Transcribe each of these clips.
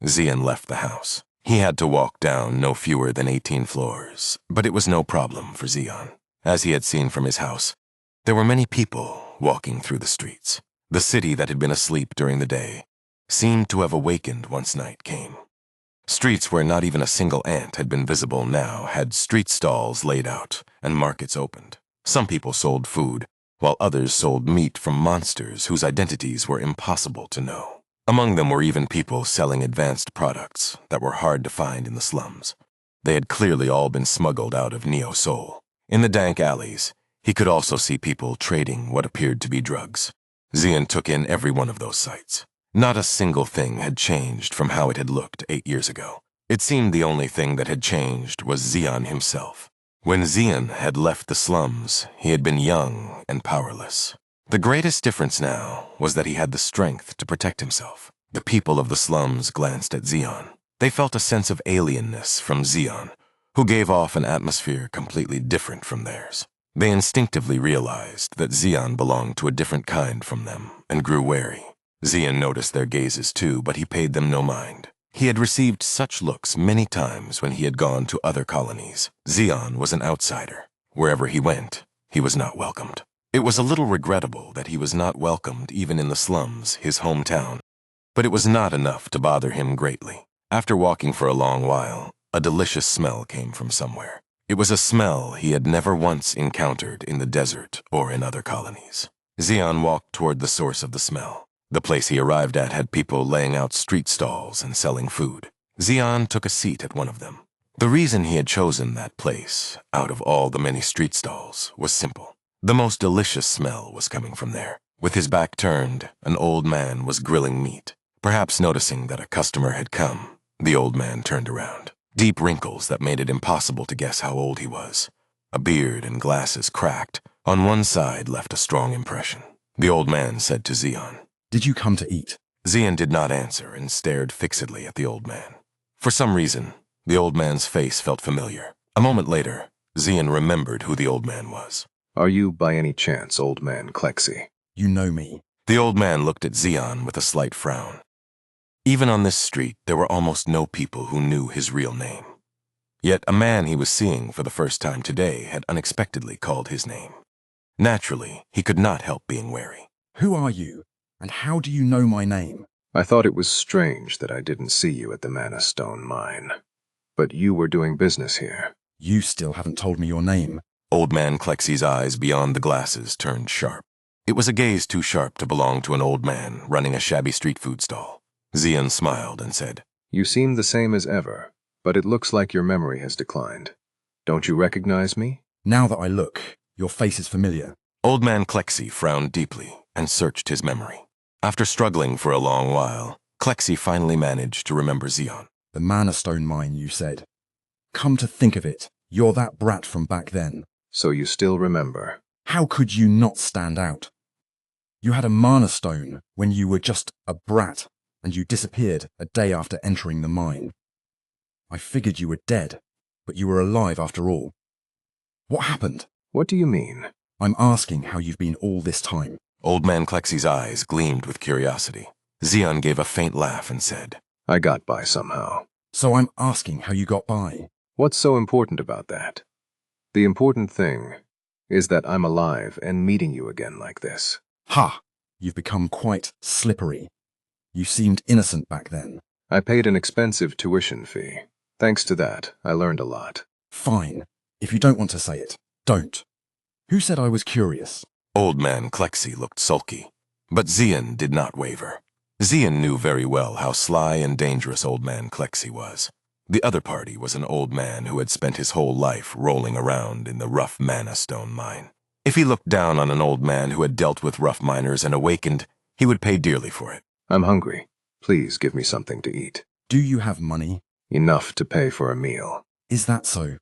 Xian left the house. He had to walk down no fewer than 18 floors, but it was no problem for Xian. As he had seen from his house, there were many people walking through the streets. The city that had been asleep during the day seemed to have awakened once night came. Streets where not even a single ant had been visible now had street stalls laid out and markets opened. Some people sold food, while others sold meat from monsters whose identities were impossible to know. Among them were even people selling advanced products that were hard to find in the slums. They had clearly all been smuggled out of Neo Seoul. In the dank alleys, he could also see people trading what appeared to be drugs. Xian took in every one of those sights. Not a single thing had changed from how it had looked 8 years ago. It seemed the only thing that had changed was Xian himself. When Xian had left the slums, he had been young and powerless. The greatest difference now was that he had the strength to protect himself. The people of the slums glanced at Xian. They felt a sense of alienness from Xian, who gave off an atmosphere completely different from theirs. They instinctively realized that Xian belonged to a different kind from them and grew wary. Xian noticed their gazes too, but he paid them no mind. He had received such looks many times when he had gone to other colonies. Xian was an outsider. Wherever he went, he was not welcomed. It was a little regrettable that he was not welcomed even in the slums, his hometown, but it was not enough to bother him greatly. After walking for a long while, a delicious smell came from somewhere. It was a smell he had never once encountered in the desert or in other colonies. Xian walked toward the source of the smell. The place he arrived at had people laying out street stalls and selling food. Xian took a seat at one of them. The reason he had chosen that place, out of all the many street stalls, was simple. The most delicious smell was coming from there. With his back turned, an old man was grilling meat. Perhaps noticing that a customer had come, the old man turned around. Deep wrinkles that made it impossible to guess how old he was. A beard and glasses cracked on one side left a strong impression. The old man said to Xian, "Did you come to eat?" Xian did not answer and stared fixedly at the old man. For some reason, the old man's face felt familiar. A moment later, Xian remembered who the old man was. "Are you by any chance Old Man Klexi?" "You know me." The old man looked at Xian with a slight frown. Even on this street, there were almost no people who knew his real name. Yet a man he was seeing for the first time today had unexpectedly called his name. Naturally, he could not help being wary. "Who are you, and how do you know my name?" "I thought it was strange that I didn't see you at the Mana Stone mine. But you were doing business here." "You still haven't told me your name." Old Man Klexi's eyes beyond the glasses turned sharp. It was a gaze too sharp to belong to an old man running a shabby street food stall. Xian smiled and said, "You seem the same as ever, but it looks like your memory has declined. Don't you recognize me?" "Now that I look, your face is familiar." Old Man Klexi frowned deeply and searched his memory. After struggling for a long while, Klexi finally managed to remember Xian. "The Mana Stone mine, you said. Come to think of it, you're that brat from back then." "So you still remember?" "How could you not stand out? You had a Mana Stone when you were just a brat, and you disappeared a day after entering the mine. I figured you were dead, but you were alive after all. What happened?" "What do you mean?" "I'm asking how you've been all this time." Old Man Klexi's eyes gleamed with curiosity. Xian gave a faint laugh and said, "I got by somehow." "So I'm asking how you got by." "What's so important about that? The important thing is that I'm alive and meeting you again like this." "Ha! You've become quite slippery. You seemed innocent back then." "I paid an expensive tuition fee. Thanks to that, I learned a lot." "Fine. If you don't want to say it, don't. Who said I was curious?" Old Man Klexi looked sulky, but Xian did not waver. Xian knew very well how sly and dangerous Old Man Klexi was. The other party was an old man who had spent his whole life rolling around in the rough Mana Stone mine. If he looked down on an old man who had dealt with rough miners and awakened, he would pay dearly for it. "I'm hungry. Please give me something to eat." "Do you have money?" "Enough to pay for a meal." "Is that so?"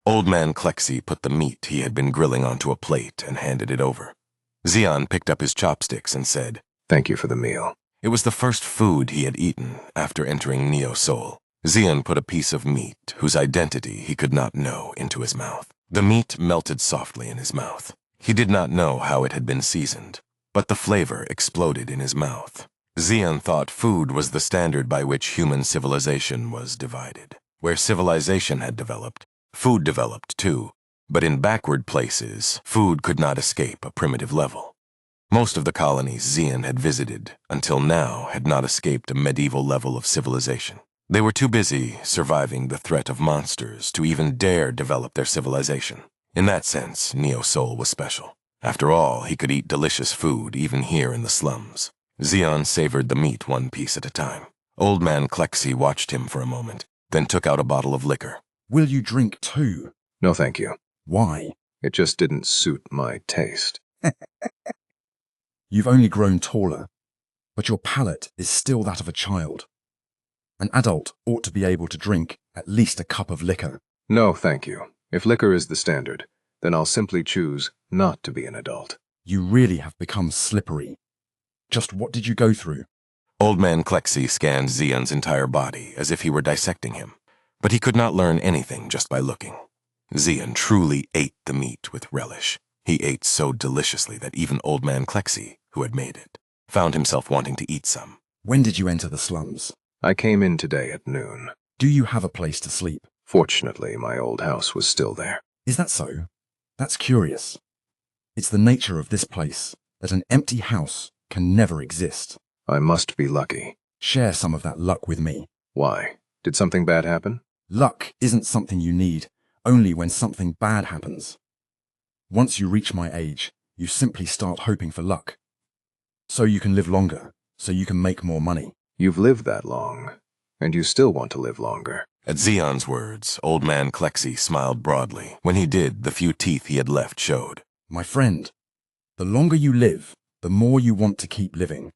Old Man Klexi put the meat he had been grilling onto a plate and handed it over. Xian picked up his chopsticks and said, "Thank you for the meal." It was the first food he had eaten after entering Neo Seoul. Xian put a piece of meat, whose identity he could not know, into his mouth. The meat melted softly in his mouth. He did not know how it had been seasoned, but the flavor exploded in his mouth. Xian thought food was the standard by which human civilization was divided. Where civilization had developed, food developed too, but in backward places, food could not escape a primitive level. Most of the colonies Xian had visited, until now, had not escaped a medieval level of civilization. They were too busy surviving the threat of monsters to even dare develop their civilization. In that sense, Neo-Soul was special. After all, he could eat delicious food even here in the slums. Xian savored the meat one piece at a time. Old Man Klexi watched him for a moment, then took out a bottle of liquor. Will you drink too? No, thank you. Why? It just didn't suit my taste. You've only grown taller, but your palate is still that of a child. An adult ought to be able to drink at least a cup of liquor. No, thank you. If liquor is the standard, then I'll simply choose not to be an adult. You really have become slippery. Just what did you go through? Old Man Klexi scanned Xian's entire body as if he were dissecting him, but he could not learn anything just by looking. Xian truly ate the meat with relish. He ate so deliciously that even Old Man Klexi, who had made it, found himself wanting to eat some. When did you enter the slums? I came in today at noon. Do you have a place to sleep? Fortunately, my old house was still there. Is that so? That's curious. It's the nature of this place that an empty house can never exist. I must be lucky. Share some of that luck with me. Why? Did something bad happen? Luck isn't something you need, only when something bad happens. Once you reach my age, you simply start hoping for luck. So you can live longer, so you can make more money. You've lived that long, and you still want to live longer. At Xian's words, Old Man Klexi smiled broadly. When he did, the few teeth he had left showed. My friend, the longer you live, the more you want to keep living.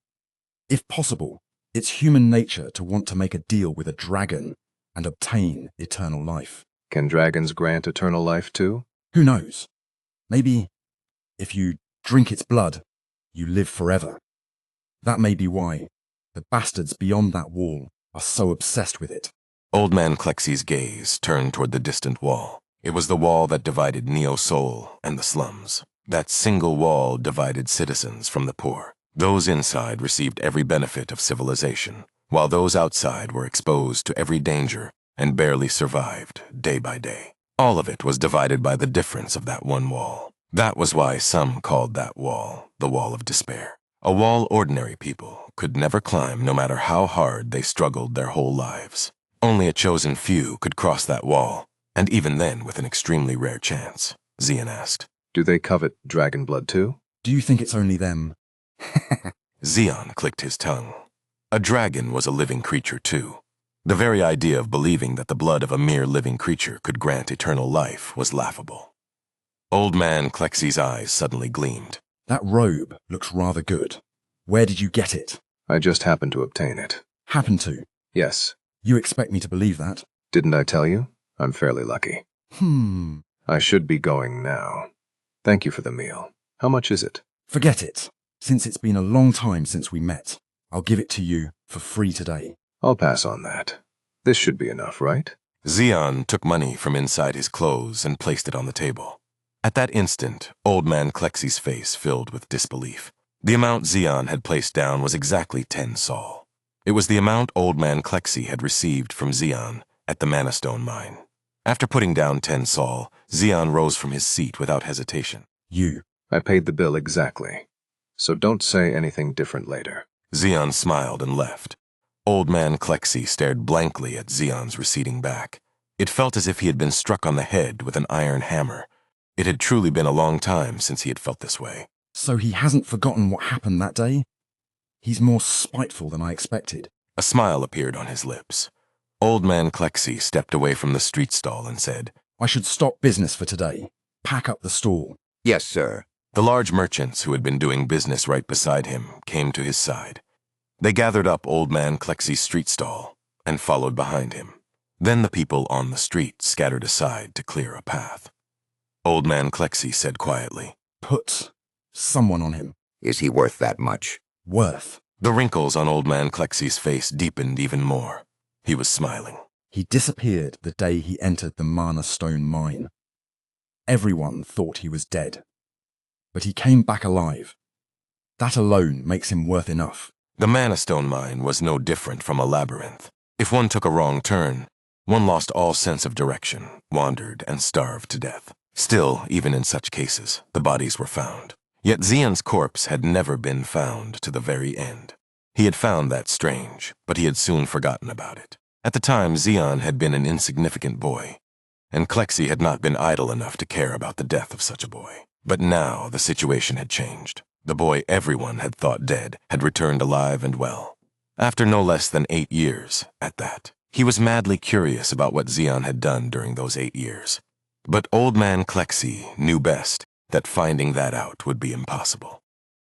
If possible, it's human nature to want to make a deal with a dragon and obtain eternal life. Can dragons grant eternal life too? Who knows? Maybe, if you drink its blood, you live forever. That may be why the bastards beyond that wall are so obsessed with it. Old Man Klexi's gaze turned toward the distant wall. It was the wall that divided Neo-Soul and the slums. That single wall divided citizens from the poor. Those inside received every benefit of civilization, while those outside were exposed to every danger and barely survived day by day. All of it was divided by the difference of that one wall. That was why some called that wall the Wall of Despair. A wall ordinary people could never climb no matter how hard they struggled their whole lives. Only a chosen few could cross that wall, and even then with an extremely rare chance. Xian asked. Do they covet dragon blood too? Do you think it's only them? Xian clicked his tongue. A dragon was a living creature too. The very idea of believing that the blood of a mere living creature could grant eternal life was laughable. Old Man Klexi's eyes suddenly gleamed. That robe looks rather good. Where did you get it? I just happened to obtain it. Happen to? Yes. You expect me to believe that? Didn't I tell you? I'm fairly lucky. I should be going now. Thank you for the meal. How much is it? Forget it. Since it's been a long time since we met, I'll give it to you for free today. I'll pass on that. This should be enough, right? Xian took money from inside his clothes and placed it on the table. At that instant, Old Man Klexi's face filled with disbelief. The amount Xian had placed down was exactly 10 sol. It was the amount Old Man Klexi had received from Xian at the Mana Stone mine. After putting down 10 sol, Xian rose from his seat without hesitation. I paid the bill exactly. So don't say anything different later. Xian smiled and left. Old Man Klexi stared blankly at Xian's receding back. It felt as if he had been struck on the head with an iron hammer. It had truly been a long time since he had felt this way. So he hasn't forgotten what happened that day? He's more spiteful than I expected. A smile appeared on his lips. Old Man Klexi stepped away from the street stall and said, I should stop business for today. Pack up the stall. Yes, sir. The large merchants who had been doing business right beside him came to his side. They gathered up Old Man Klexi's street stall and followed behind him. Then the people on the street scattered aside to clear a path. Old Man Klexi said quietly, Put someone on him. Is he worth that much? Worth. The wrinkles on Old Man Klexi's face deepened even more. He was smiling. He disappeared the day he entered the Mana Stone mine. Everyone thought he was dead. But he came back alive. That alone makes him worth enough. The Mana Stone mine was no different from a labyrinth. If one took a wrong turn, one lost all sense of direction, wandered, and starved to death. Still, even in such cases, the bodies were found. Yet Xion's corpse had never been found to the very end. He had found that strange, but he had soon forgotten about it. At the time, Xion had been an insignificant boy, and Clexi had not been idle enough to care about the death of such a boy. But now the situation had changed. The boy everyone had thought dead had returned alive and well. After no less than 8 years, at that. He was madly curious about what Xion had done during those 8 years. But Old Man Clexi knew best that finding that out would be impossible.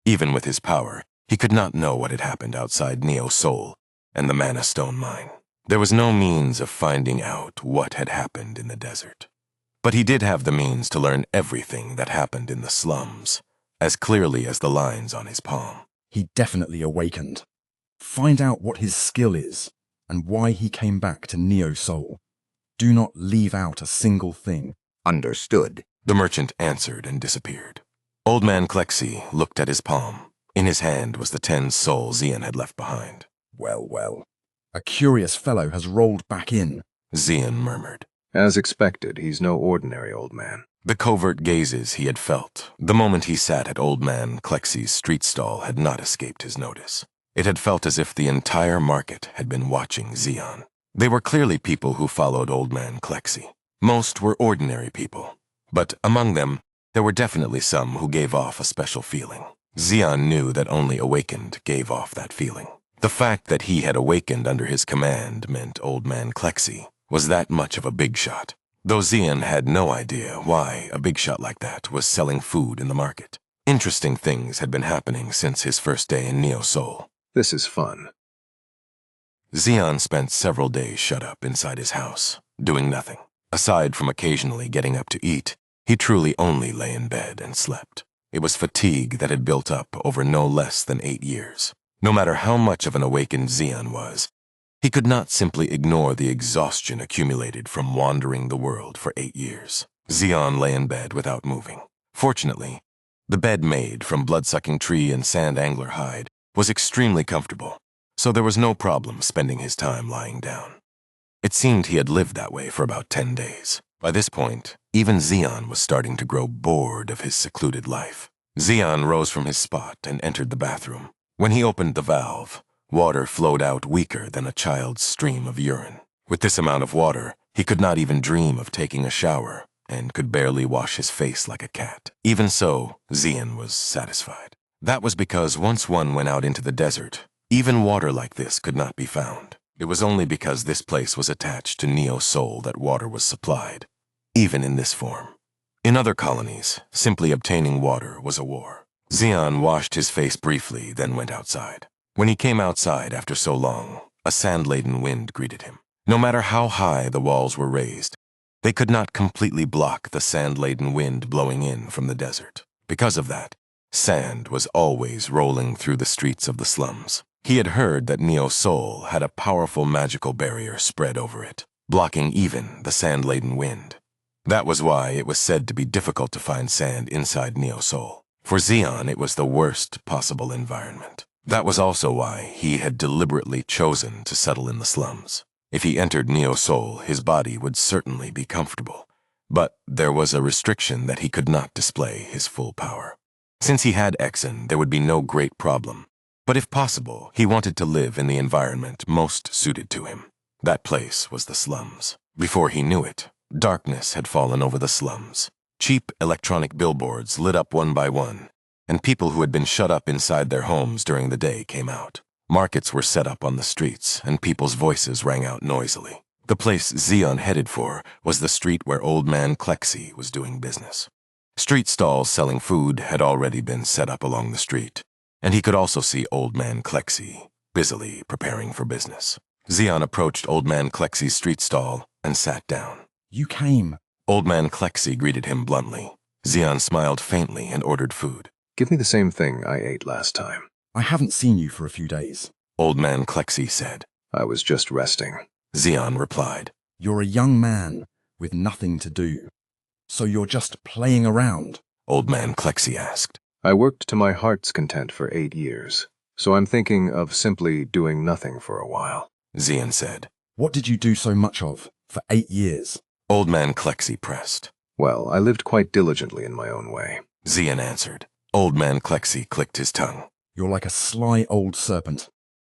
Even with his power, he could not know what had happened outside Neo's soul and the Mana Stone mine. There was no means of finding out what had happened in the desert. But he did have the means to learn everything that happened in the slums, as clearly as the lines on his palm. He definitely awakened. Find out what his skill is and why he came back to Neo's soul. Do not leave out a single thing. Understood. The merchant answered and disappeared. Old Man Clexi looked at his palm. In his hand was the 10 souls Xion had left behind. Well, well. A curious fellow has rolled back in, Xion murmured. As expected, he's no ordinary old man. The covert gazes he had felt the moment he sat at Old Man Clexi's street stall had not escaped his notice. It had felt as if the entire market had been watching Xion. They were clearly people who followed Old Man Clexi. Most were ordinary people, but among them, there were definitely some who gave off a special feeling. Xion knew that only Awakened gave off that feeling. The fact that he had awakened under his command meant Old Man Clexi was that much of a big shot, though Xion had no idea why a big shot like that was selling food in the market. Interesting things had been happening since his first day in Neo's soul. This is fun. Xion spent several days shut up inside his house, doing nothing. Aside from occasionally getting up to eat, he truly only lay in bed and slept. It was fatigue that had built up over no less than 8 years. No matter how much of an awakened Xion was, he could not simply ignore the exhaustion accumulated from wandering the world for 8 years. Xion lay in bed without moving. Fortunately, the bed made from blood-sucking tree and sand angler hide was extremely comfortable, so there was no problem spending his time lying down. It seemed he had lived that way for about 10 days. By this point, even Xion was starting to grow bored of his secluded life. Xion rose from his spot and entered the bathroom. When he opened the valve, water flowed out weaker than a child's stream of urine. With this amount of water, he could not even dream of taking a shower and could barely wash his face like a cat. Even so, Xion was satisfied. That was because once one went out into the desert, even water like this could not be found. It was only because this place was attached to Neo's soul that water was supplied, even in this form. In other colonies, simply obtaining water was a war. Xion washed his face briefly, then went outside. When he came outside after so long, a sand-laden wind greeted him. No matter how high the walls were raised, they could not completely block the sand-laden wind blowing in from the desert. Because of that, sand was always rolling through the streets of the slums. He had heard that Neo's soul had a powerful magical barrier spread over it, blocking even the sand-laden wind. That was why it was said to be difficult to find sand inside Neo's soul. For Xion, it was the worst possible environment. That was also why he had deliberately chosen to settle in the slums. If he entered Neo's soul, his body would certainly be comfortable, but there was a restriction that he could not display his full power. Since he had Exen, there would be no great problem. But if possible, he wanted to live in the environment most suited to him. That place was the slums. Before he knew it, darkness had fallen over the slums. Cheap electronic billboards lit up one by one, and people who had been shut up inside their homes during the day came out. Markets were set up on the streets, and people's voices rang out noisily. The place Xion headed for was the street where Old Man Clexi was doing business. Street stalls selling food had already been set up along the street, and he could also see Old Man Clexi busily preparing for business. Xion approached Old Man Clexi's street stall and sat down. You came. Old Man Clexi greeted him bluntly. Xion smiled faintly and ordered food. Give me the same thing I ate last time. I haven't seen you for a few days. Old Man Clexi said. I was just resting. Xion replied. You're a young man with nothing to do, so you're just playing around? Old Man Clexi asked. I worked to my heart's content for 8 years. So I'm thinking of simply doing nothing for a while. Xian said. What did you do so much of for 8 years? Old Man Klexi pressed. Well, I lived quite diligently in my own way. Xian answered. Old Man Klexi clicked his tongue. You're like a sly old serpent.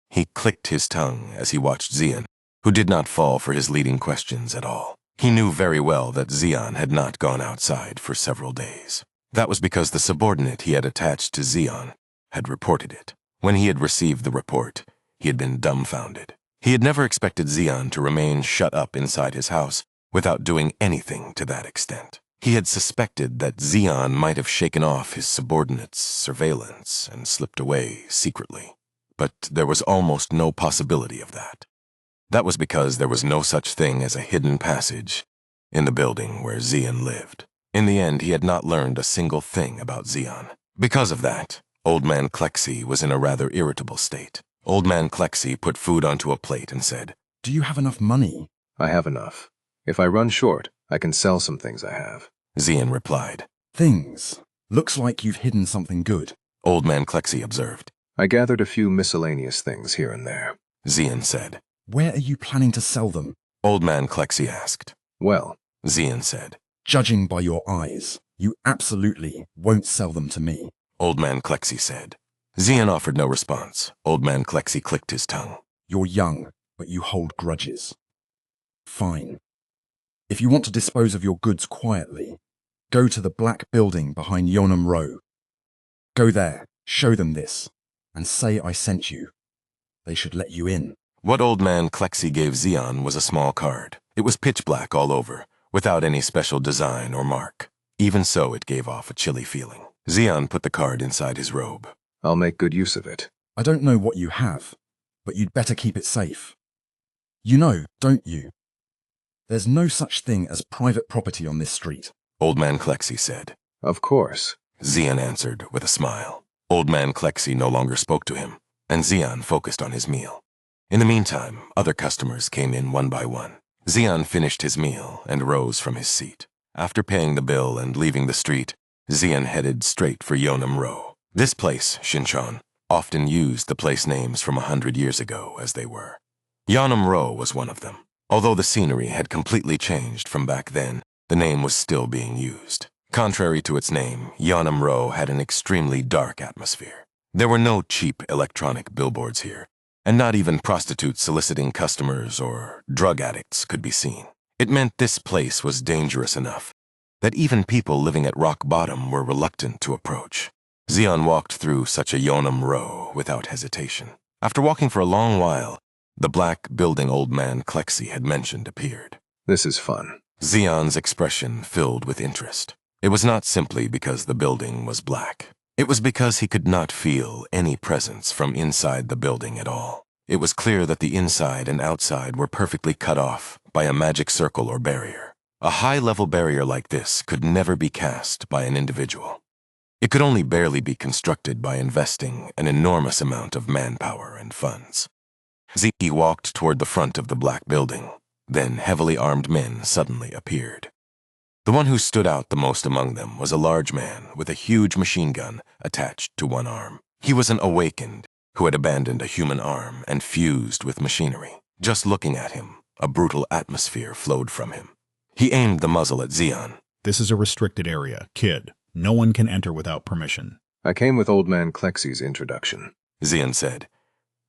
He clicked his tongue as he watched Xian, who did not fall for his leading questions at all. He knew very well that Xian had not gone outside for several days. That was because the subordinate he had attached to Xian had reported it. When he had received the report, he had been dumbfounded. He had never expected Xian to remain shut up inside his house without doing anything to that extent. He had suspected that Xian might have shaken off his subordinate's surveillance and slipped away secretly. But there was almost no possibility of that. That was because there was no such thing as a hidden passage in the building where Xian lived. In the end, he had not learned a single thing about Xian. Because of that, Old Man Klexi was in a rather irritable state. Old Man Klexi put food onto a plate and said, Do you have enough money? I have enough. If I run short, I can sell some things I have. Xian replied. Things. Looks like you've hidden something good. Old Man Klexi observed. I gathered a few miscellaneous things here and there. Xian said. Where are you planning to sell them? Old Man Klexi asked. Well, Xian said. Judging by your eyes, you absolutely won't sell them to me. Old Man Klexi said. Xian offered no response. Old Man Klexi clicked his tongue. You're young, but you hold grudges. Fine. If you want to dispose of your goods quietly, go to the black building behind Yonam Row. Go there, show them this, and say I sent you. They should let you in. What Old Man Klexi gave Xian was a small card. It was pitch black all over, without any special design or mark. Even so, it gave off a chilly feeling. Xian put the card inside his robe. I'll make good use of it. I don't know what you have, but you'd better keep it safe. You know, don't you? There's no such thing as private property on this street. Old Man Klexi said. Of course. Xian answered with a smile. Old Man Klexi no longer spoke to him, and Xian focused on his meal. In the meantime, other customers came in one by one. Xian finished his meal and rose from his seat. After paying the bill and leaving the street, Xian headed straight for Yonam Row. This place, Shinchon, often used the place names from 100 years ago as they were. Yonam Row was one of them. Although the scenery had completely changed from back then, the name was still being used. Contrary to its name, Yonam Row had an extremely dark atmosphere. There were no cheap electronic billboards here, and not even prostitutes soliciting customers or drug addicts could be seen. It meant this place was dangerous enough that even people living at rock bottom were reluctant to approach. Xian walked through such a Yonam Row without hesitation. After walking for a long while, the black building Old Man Klexi had mentioned appeared. This is fun. Xian's expression filled with interest. It was not simply because the building was black. It was because he could not feel any presence from inside the building at all. It was clear that the inside and outside were perfectly cut off by a magic circle or barrier. A high-level barrier like this could never be cast by an individual. It could only barely be constructed by investing an enormous amount of manpower and funds. Zeke walked toward the front of the black building. Then heavily armed men suddenly appeared. The one who stood out the most among them was a large man with a huge machine gun attached to one arm. He was an awakened who had abandoned a human arm and fused with machinery. Just looking at him, a brutal atmosphere flowed from him. He aimed the muzzle at Xian. This is a restricted area, kid. No one can enter without permission. I came with Old Man Klexi's introduction. Xian said.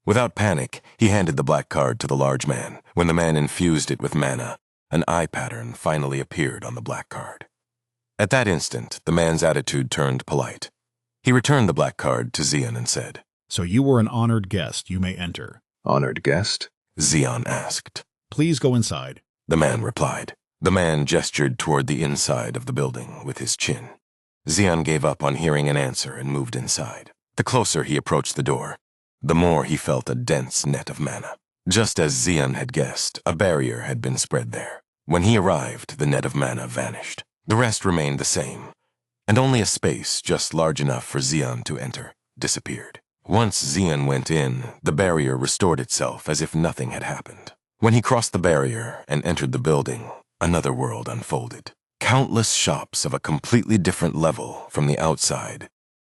Without panic, he handed the black card to the large man. When the man infused it with mana, an eye pattern finally appeared on the black card. At that instant, the man's attitude turned polite. He returned the black card to Xian and said, So you were an honored guest. You may enter. Honored guest? Xian asked. Please go inside. The man replied. The man gestured toward the inside of the building with his chin. Xian gave up on hearing an answer and moved inside. The closer he approached the door, the more he felt a dense net of mana. Just as Xian had guessed, a barrier had been spread there. When he arrived, the net of mana vanished. The rest remained the same, and only a space just large enough for Xian to enter disappeared. Once Xian went in, the barrier restored itself as if nothing had happened. When he crossed the barrier and entered the building, another world unfolded. Countless shops of a completely different level from the outside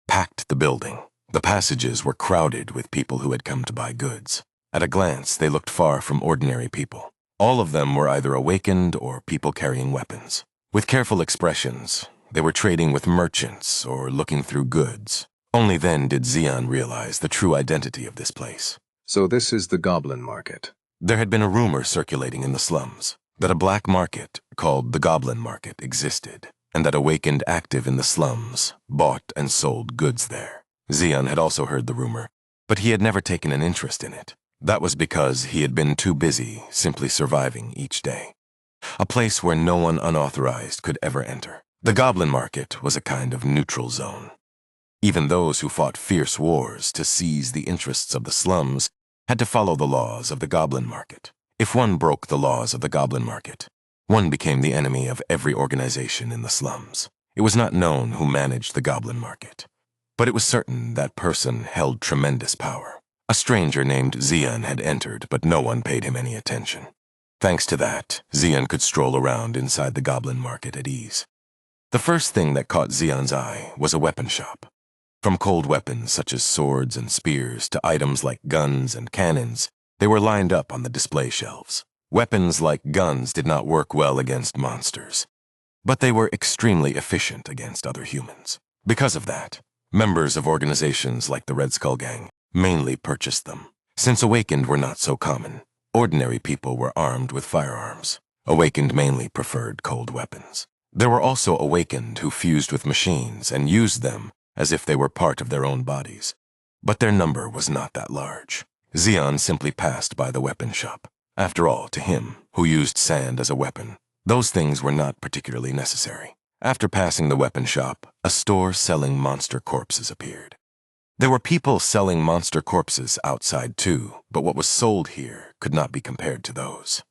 packed the building. The passages were crowded with people who had come to buy goods. At a glance, they looked far from ordinary people. All of them were either awakened or people carrying weapons. With careful expressions, they were trading with merchants or looking through goods. Only then did Xian realize the true identity of this place. So this is the Goblin Market. There had been a rumor circulating in the slums that a black market called the Goblin Market existed, and that awakened active in the slums bought and sold goods there. Xian had also heard the rumor, but he had never taken an interest in it. That was because he had been too busy simply surviving each day. A place where no one unauthorized could ever enter. The Goblin Market was a kind of neutral zone. Even those who fought fierce wars to seize the interests of the slums had to follow the laws of the Goblin Market. If one broke the laws of the Goblin Market, one became the enemy of every organization in the slums. It was not known who managed the Goblin Market, but it was certain that person held tremendous power. A stranger named Xian had entered, but no one paid him any attention. Thanks to that, Xian could stroll around inside the Goblin Market at ease. The first thing that caught Xian's eye was a weapon shop. From cold weapons such as swords and spears to items like guns and cannons, they were lined up on the display shelves. Weapons like guns did not work well against monsters, but they were extremely efficient against other humans. Because of that, members of organizations like the Red Skull Gang mainly purchased them. Since awakened were not so common, ordinary people were armed with firearms. Awakened mainly preferred cold weapons. There were also awakened who fused with machines and used them as if they were part of their own bodies. But their number was not that large. Xian simply passed by the weapon shop. After all, to him, who used sand as a weapon, those things were not particularly necessary. After passing the weapon shop, a store selling monster corpses appeared. There were people selling monster corpses outside too, but what was sold here could not be compared to those.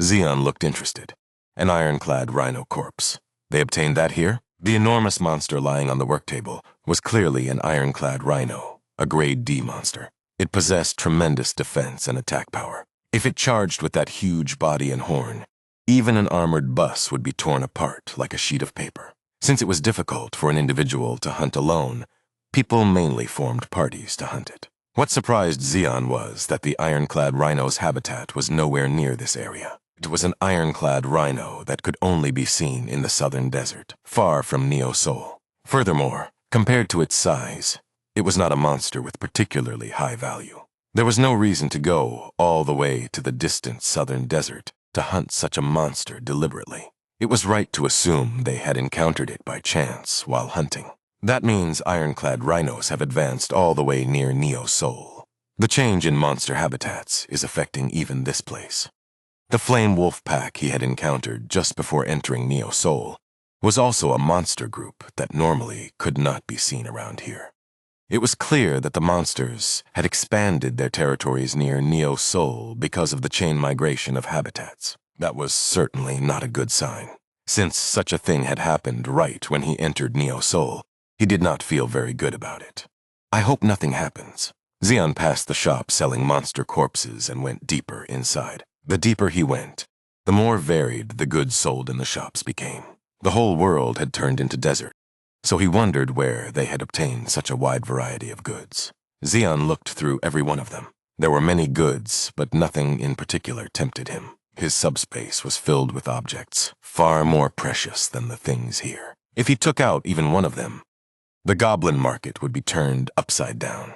Xian looked interested. An ironclad rhino corpse. They obtained that here? The enormous monster lying on the work table was clearly an ironclad rhino, a grade D monster. It possessed tremendous defense and attack power. If it charged with that huge body and horn, even an armored bus would be torn apart like a sheet of paper. Since it was difficult for an individual to hunt alone, people mainly formed parties to hunt it. What surprised Xian was that the ironclad rhino's habitat was nowhere near this area. It was an ironclad rhino that could only be seen in the southern desert, far from Neo Sol. Furthermore, compared to its size, it was not a monster with particularly high value. There was no reason to go all the way to the distant southern desert to hunt such a monster deliberately. It was right to assume they had encountered it by chance while hunting. That means ironclad rhinos have advanced all the way near Neo Sol. The change in monster habitats is affecting even this place. The flame wolf pack he had encountered just before entering Neo Sol was also a monster group that normally could not be seen around here. It was clear that the monsters had expanded their territories near Neo Sol because of the chain migration of habitats. That was certainly not a good sign. Since such a thing had happened right when he entered Neo Sol, he did not feel very good about it. I hope nothing happens. Xian passed the shop selling monster corpses and went deeper inside. The deeper he went, the more varied the goods sold in the shops became. The whole world had turned into desert, so he wondered where they had obtained such a wide variety of goods. Xian looked through every one of them. There were many goods, but nothing in particular tempted him. His subspace was filled with objects, far more precious than the things here. If he took out even one of them, the Goblin Market would be turned upside down.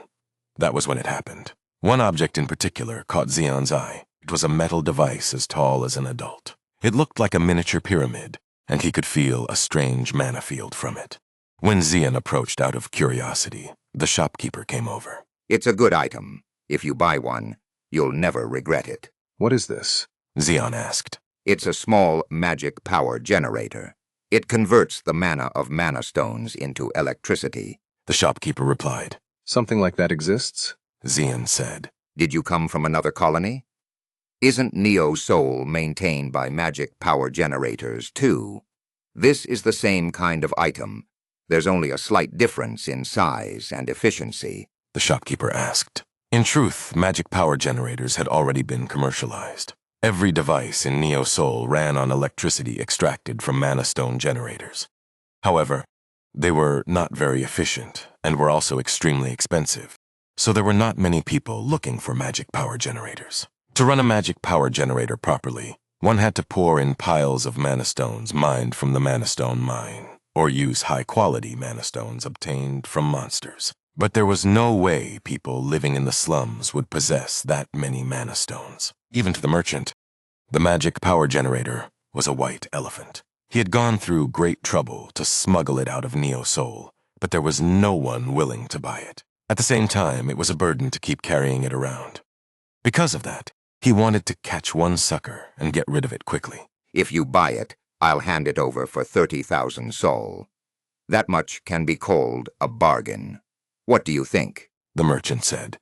That was when it happened. One object in particular caught Xian's eye. It was a metal device as tall as an adult. It looked like a miniature pyramid, and he could feel a strange mana field from it. When Xian approached out of curiosity, the shopkeeper came over. It's a good item. If you buy one, you'll never regret it. What is this? Xian asked. It's a small magic power generator. It converts the mana of mana stones into electricity. The shopkeeper replied. Something like that exists? Xian said. Did you come from another colony? Isn't Neo Sol maintained by magic power generators, too? This is the same kind of item. There's only a slight difference in size and efficiency. The shopkeeper asked. In truth, magic power generators had already been commercialized. Every device in Neo Sol ran on electricity extracted from mana stone generators. However, They were not very efficient and were also extremely expensive, so there were not many people looking for magic power generators. To run a magic power generator properly, one had to pour in piles of mana stones mined from the mana stone mine, or use high-quality mana stones obtained from monsters. But there was no way people living in the slums would possess that many mana stones. Even to the merchant, the magic power generator was a white elephant. He had gone through great trouble to smuggle it out of Neo Soul, but there was no one willing to buy it. At the same time, it was a burden to keep carrying it around. Because of that, he wanted to catch one sucker and get rid of it quickly. If you buy it, I'll hand it over for 30,000 sol. That much can be called a bargain. What do you think? The merchant said.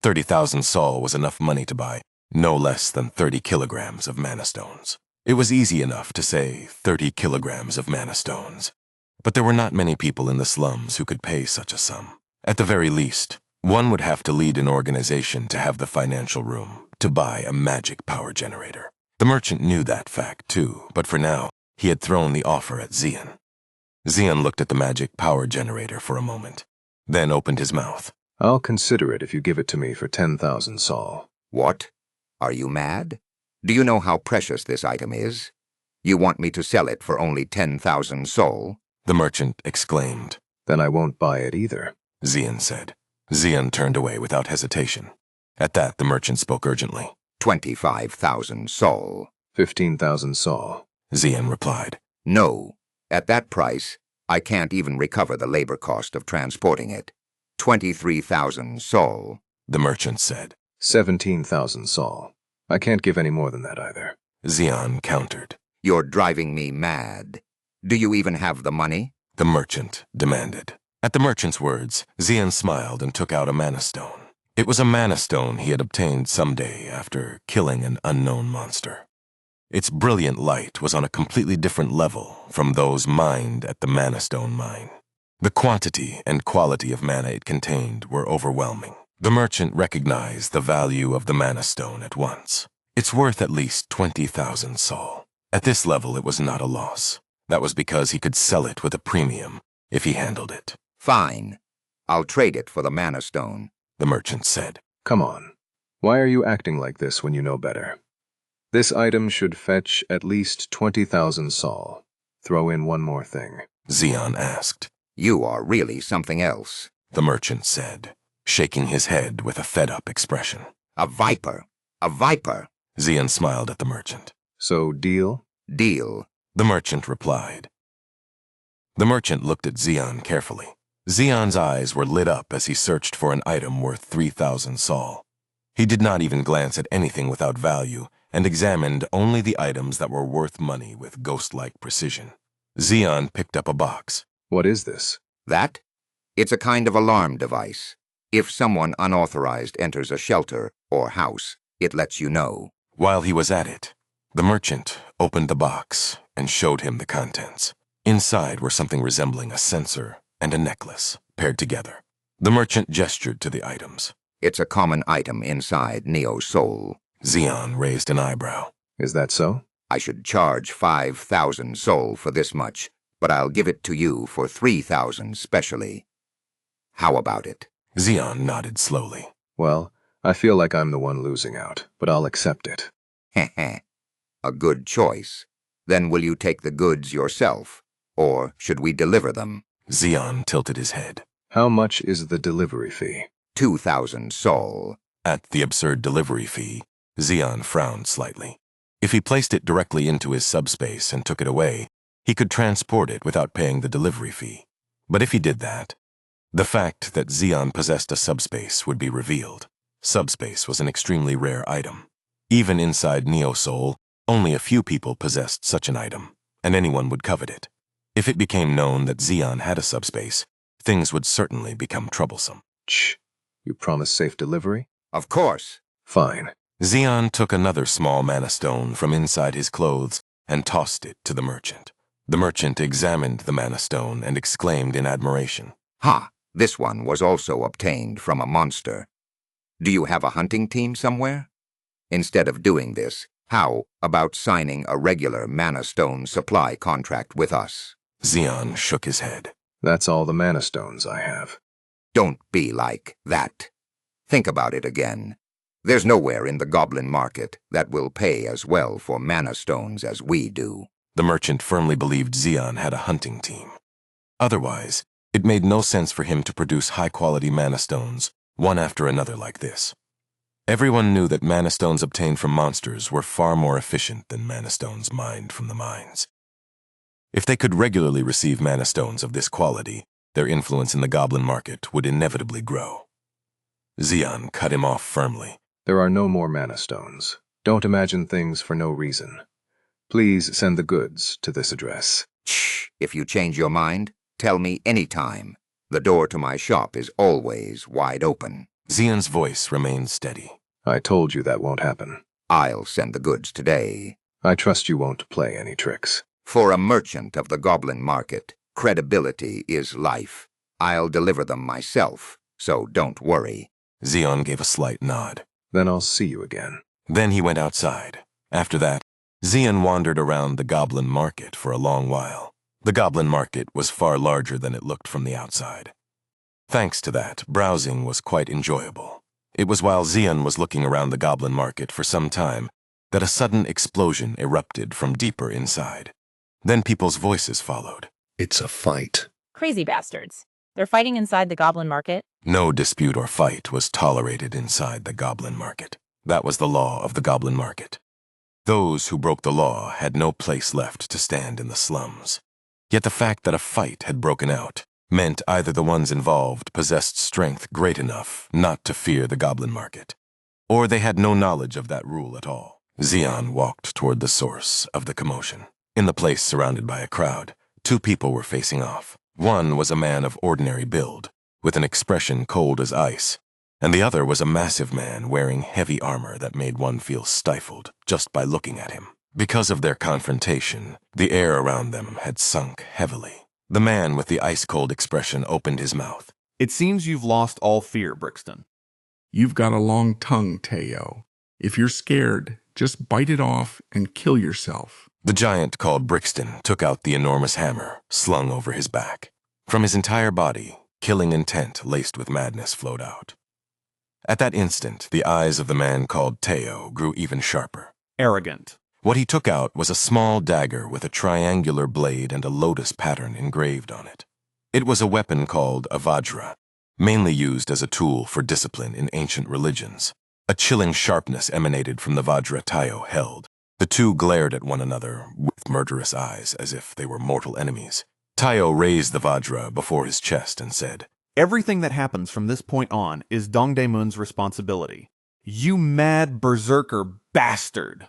30,000 sol was enough money to buy no less than 30 kilograms of mana stones. It was easy enough to say 30 kilograms of mana stones, but there were not many people in the slums who could pay such a sum. At the very least, one would have to lead an organization to have the financial room to buy a magic power generator. The merchant knew that fact too, but for now, he had thrown the offer at Xian. Xian looked at the magic power generator for a moment, then opened his mouth. I'll consider it if you give it to me for 10,000 sol. What? Are you mad? Do you know how precious this item is? You want me to sell it for only 10,000 sol? The merchant exclaimed. Then I won't buy it either, Xian said. Xian turned away without hesitation. At that, the merchant spoke urgently. 25,000 sol. 15,000 sol. Xian replied. No. At that price, I can't even recover the labor cost of transporting it. 23,000 sol. The merchant said. 17,000 sol. I can't give any more than that either. Xian countered. You're driving me mad. Do you even have the money? The merchant demanded. At the merchant's words, Xian smiled and took out a mana stone. It was a mana stone he had obtained someday after killing an unknown monster. Its brilliant light was on a completely different level from those mined at the mana stone mine. The quantity and quality of mana it contained were overwhelming. The merchant recognized the value of the mana stone at once. It's worth at least 20,000 sol. At this level, it was not a loss. That was because he could sell it with a premium if he handled it. Fine. I'll trade it for the mana stone, the merchant said. Come on. Why are you acting like this when you know better? This item should fetch at least 20,000 sol. Throw in one more thing, Xian asked. You are really something else, the merchant said, shaking his head with a fed-up expression. A viper. A viper. Xian smiled at the merchant. So, deal? Deal, the merchant replied. The merchant looked at Xian carefully. Xian's eyes were lit up as he searched for an item worth 3,000 sol. He did not even glance at anything without value and examined only the items that were worth money with ghost-like precision. Xian picked up a box. What is this? That? It's a kind of alarm device. If someone unauthorized enters a shelter or house, it lets you know. While he was at it, the merchant opened the box and showed him the contents. Inside were something resembling a censer and a necklace paired together. The merchant gestured to the items. It's a common item inside Neo Soul. Xian raised an eyebrow. Is that so? I should charge 5,000 sol for this much, but I'll give it to you for 3,000 specially. How about it? Xian nodded slowly. Well, I feel like I'm the one losing out, but I'll accept it. Heh. A good choice. Then will you take the goods yourself, or should we deliver them? Xian tilted his head. How much is the delivery fee? 2,000 sol. At the absurd delivery fee, Xian frowned slightly. If he placed it directly into his subspace and took it away, he could transport it without paying the delivery fee. But if he did that, the fact that Xian possessed a subspace would be revealed. Subspace was an extremely rare item. Even inside Neo Soul, only a few people possessed such an item, and anyone would covet it. If it became known that Xian had a subspace, things would certainly become troublesome. Shh. You promise safe delivery? Of course. Fine. Xian took another small mana stone from inside his clothes and tossed it to the merchant. The merchant examined the mana stone and exclaimed in admiration. Ha! This one was also obtained from a monster. Do you have a hunting team somewhere? Instead of doing this, how about signing a regular mana stone supply contract with us? Xian shook his head. That's all the mana stones I have. Don't be like that. Think about it again. There's nowhere in the goblin market that will pay as well for mana stones as we do. The merchant firmly believed Xeon had a hunting team. Otherwise, it made no sense for him to produce high-quality mana stones, one after another like this. Everyone knew that mana stones obtained from monsters were far more efficient than mana stones mined from the mines. If they could regularly receive mana stones of this quality, their influence in the goblin market would inevitably grow. Xeon cut him off firmly. There are no more mana stones. Don't imagine things for no reason. Please send the goods to this address. Shh! If you change your mind, tell me any time. The door to my shop is always wide open. Xeon's voice remained steady. I told you that won't happen. I'll send the goods today. I trust you won't play any tricks. For a merchant of the goblin market, credibility is life. I'll deliver them myself, so don't worry. Xeon gave a slight nod. Then I'll see you again. Then he went outside. After that, Xeon wandered around the goblin market for a long while. The goblin market was far larger than it looked from the outside. Thanks to that, browsing was quite enjoyable. It was while Xeon was looking around the goblin market for some time that a sudden explosion erupted from deeper inside. Then people's voices followed. It's a fight. Crazy bastards. They're fighting inside the goblin market. No dispute or fight was tolerated inside the goblin market. That was the law of the goblin market. Those who broke the law had no place left to stand in the slums. Yet the fact that a fight had broken out meant either the ones involved possessed strength great enough not to fear the goblin market, or they had no knowledge of that rule at all. Xeon walked toward the source of the commotion. In the place surrounded by a crowd, two people were facing off. One was a man of ordinary build, with an expression cold as ice, and the other was a massive man wearing heavy armor that made one feel stifled just by looking at him. Because of their confrontation, the air around them had sunk heavily. The man with the ice-cold expression opened his mouth. It seems you've lost all fear, Brixton. You've got a long tongue, Teo. If you're scared, just bite it off and kill yourself. The giant called Brixton took out the enormous hammer slung over his back. From his entire body, killing intent laced with madness flowed out. At that instant, the eyes of the man called Teo grew even sharper. Arrogant. What he took out was a small dagger with a triangular blade and a lotus pattern engraved on it. It was a weapon called a vajra, mainly used as a tool for discipline in ancient religions. A chilling sharpness emanated from the vajra Teo held. The two glared at one another with murderous eyes as if they were mortal enemies. Teo raised the vajra before his chest and said, Everything that happens from this point on is Dongdaemun's responsibility. You mad berserker bastard!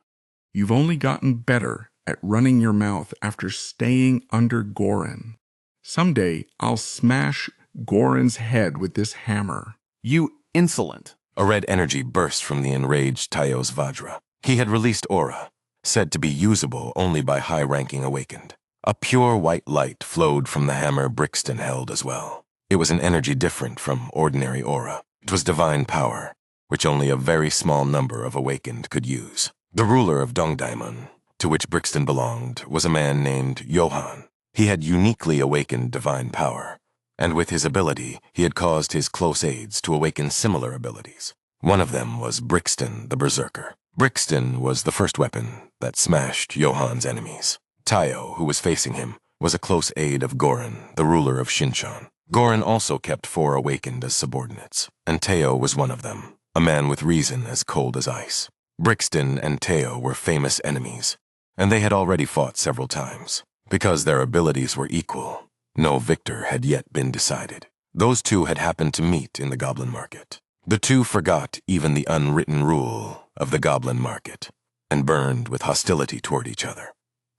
You've only gotten better at running your mouth after staying under Gorin. Someday, I'll smash Gorin's head with this hammer. You insolent! A red energy burst from the enraged Teo's vajra. He had released aura, said to be usable only by high-ranking awakened. A pure white light flowed from the hammer Brixton held as well. It was an energy different from ordinary aura. It was divine power, which only a very small number of awakened could use. The ruler of Dongdaemun, to which Brixton belonged, was a man named Johann. He had uniquely awakened divine power, and with his ability, he had caused his close aides to awaken similar abilities. One of them was Brixton the Berserker. Brixton was the first weapon that smashed Johann's enemies. Teo, who was facing him, was a close aide of Gorin, the ruler of Shinchan. Gorin also kept 4 awakened as subordinates, and Teo was one of them, a man with reason as cold as ice. Brixton and Teo were famous enemies, and they had already fought several times. Because their abilities were equal, no victor had yet been decided. Those two had happened to meet in the goblin market. The two forgot even the unwritten rule of the goblin market and burned with hostility toward each other.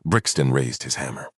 Brixton raised his hammer.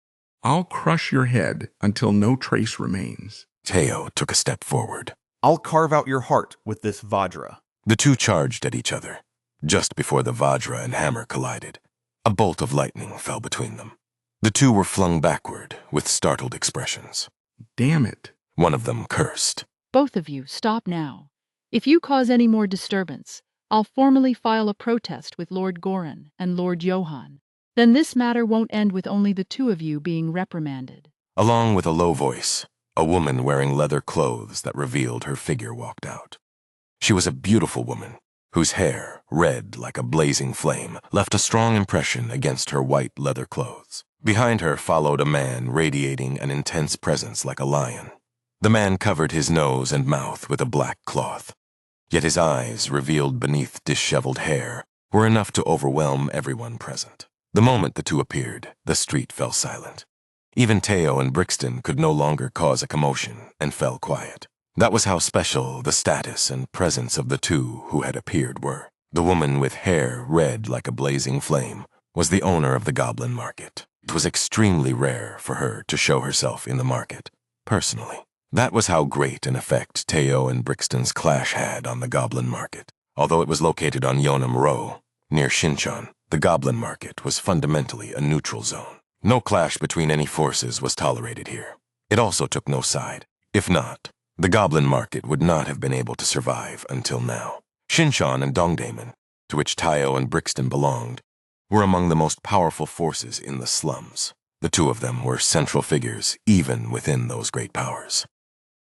I'll crush your head until no trace remains. Teo took a step forward. I'll carve out your heart with this vajra. The two charged at each other. Just before the vajra and hammer collided, a bolt of lightning fell between them. The two were flung backward with startled expressions. Damn it. One of them cursed. Both of you, stop now. If you cause any more disturbance, I'll formally file a protest with Lord Gorin and Lord Johann. Then this matter won't end with only the two of you being reprimanded. Along with a low voice, A woman wearing leather clothes that revealed her figure walked out. She was a beautiful woman, whose hair, red like a blazing flame, left a strong impression against her white leather clothes. Behind her followed a man radiating an intense presence like a lion. The man covered his nose and mouth with a black cloth, yet his eyes, revealed beneath disheveled hair, were enough to overwhelm everyone present. The moment the two appeared, the street fell silent. Even Teo and Brixton could no longer cause a commotion and fell quiet. That was how special the status and presence of the two who had appeared were. The woman with hair red like a blazing flame was the owner of the Goblin Market. It was extremely rare for her to show herself in the market, personally. That was how great an effect Teo and Brixton's clash had on the Goblin Market. Although it was located on Yonam Row, near Shinchan, the Goblin Market was fundamentally a neutral zone. No clash between any forces was tolerated here. It also took no side. If not, the Goblin Market would not have been able to survive until now. Shinchan and Dongdaemun, to which Teo and Brixton belonged, were among the most powerful forces in the slums. The two of them were central figures even within those great powers.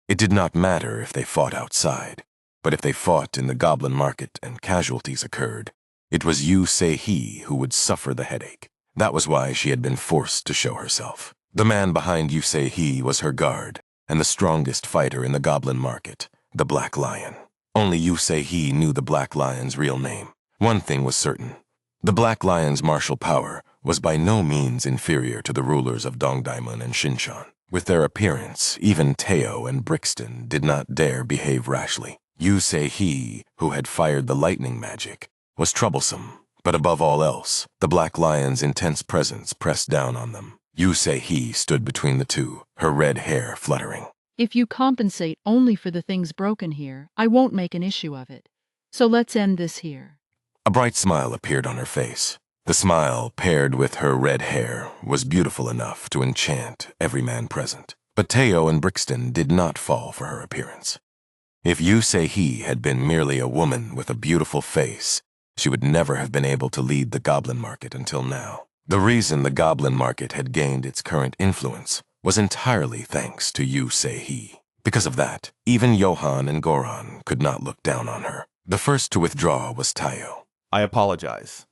It did not matter if they fought outside, but if they fought in the Goblin Market and casualties occurred, it was Yu Se-He who would suffer the headache. That was why she had been forced to show herself. The man behind Yu Se-He was her guard, and the strongest fighter in the Goblin Market, the Black Lion. Only Yu Se-He knew the Black Lion's real name. One thing was certain. The Black Lion's martial power was by no means inferior to the rulers of Dongdaemun and Shinchan. With their appearance, even Teo and Brixton did not dare behave rashly. Yu Se-He, who had fired the lightning magic, was troublesome, but above all else, the Black Lion's intense presence pressed down on them. Yu Se-He stood between the two, her red hair fluttering. If you compensate only for the things broken here, I won't make an issue of it. So let's end this here. A bright smile appeared on her face. The smile, paired with her red hair, was beautiful enough to enchant every man present. But Teo and Brixton did not fall for her appearance. If Yu Se-He had been merely a woman with a beautiful face, she would never have been able to lead the Goblin Market until now. The reason the Goblin Market had gained its current influence was entirely thanks to Yu Se-He. Because of that, even Johan and Goran could not look down on her. The first to withdraw was Teo. I apologize.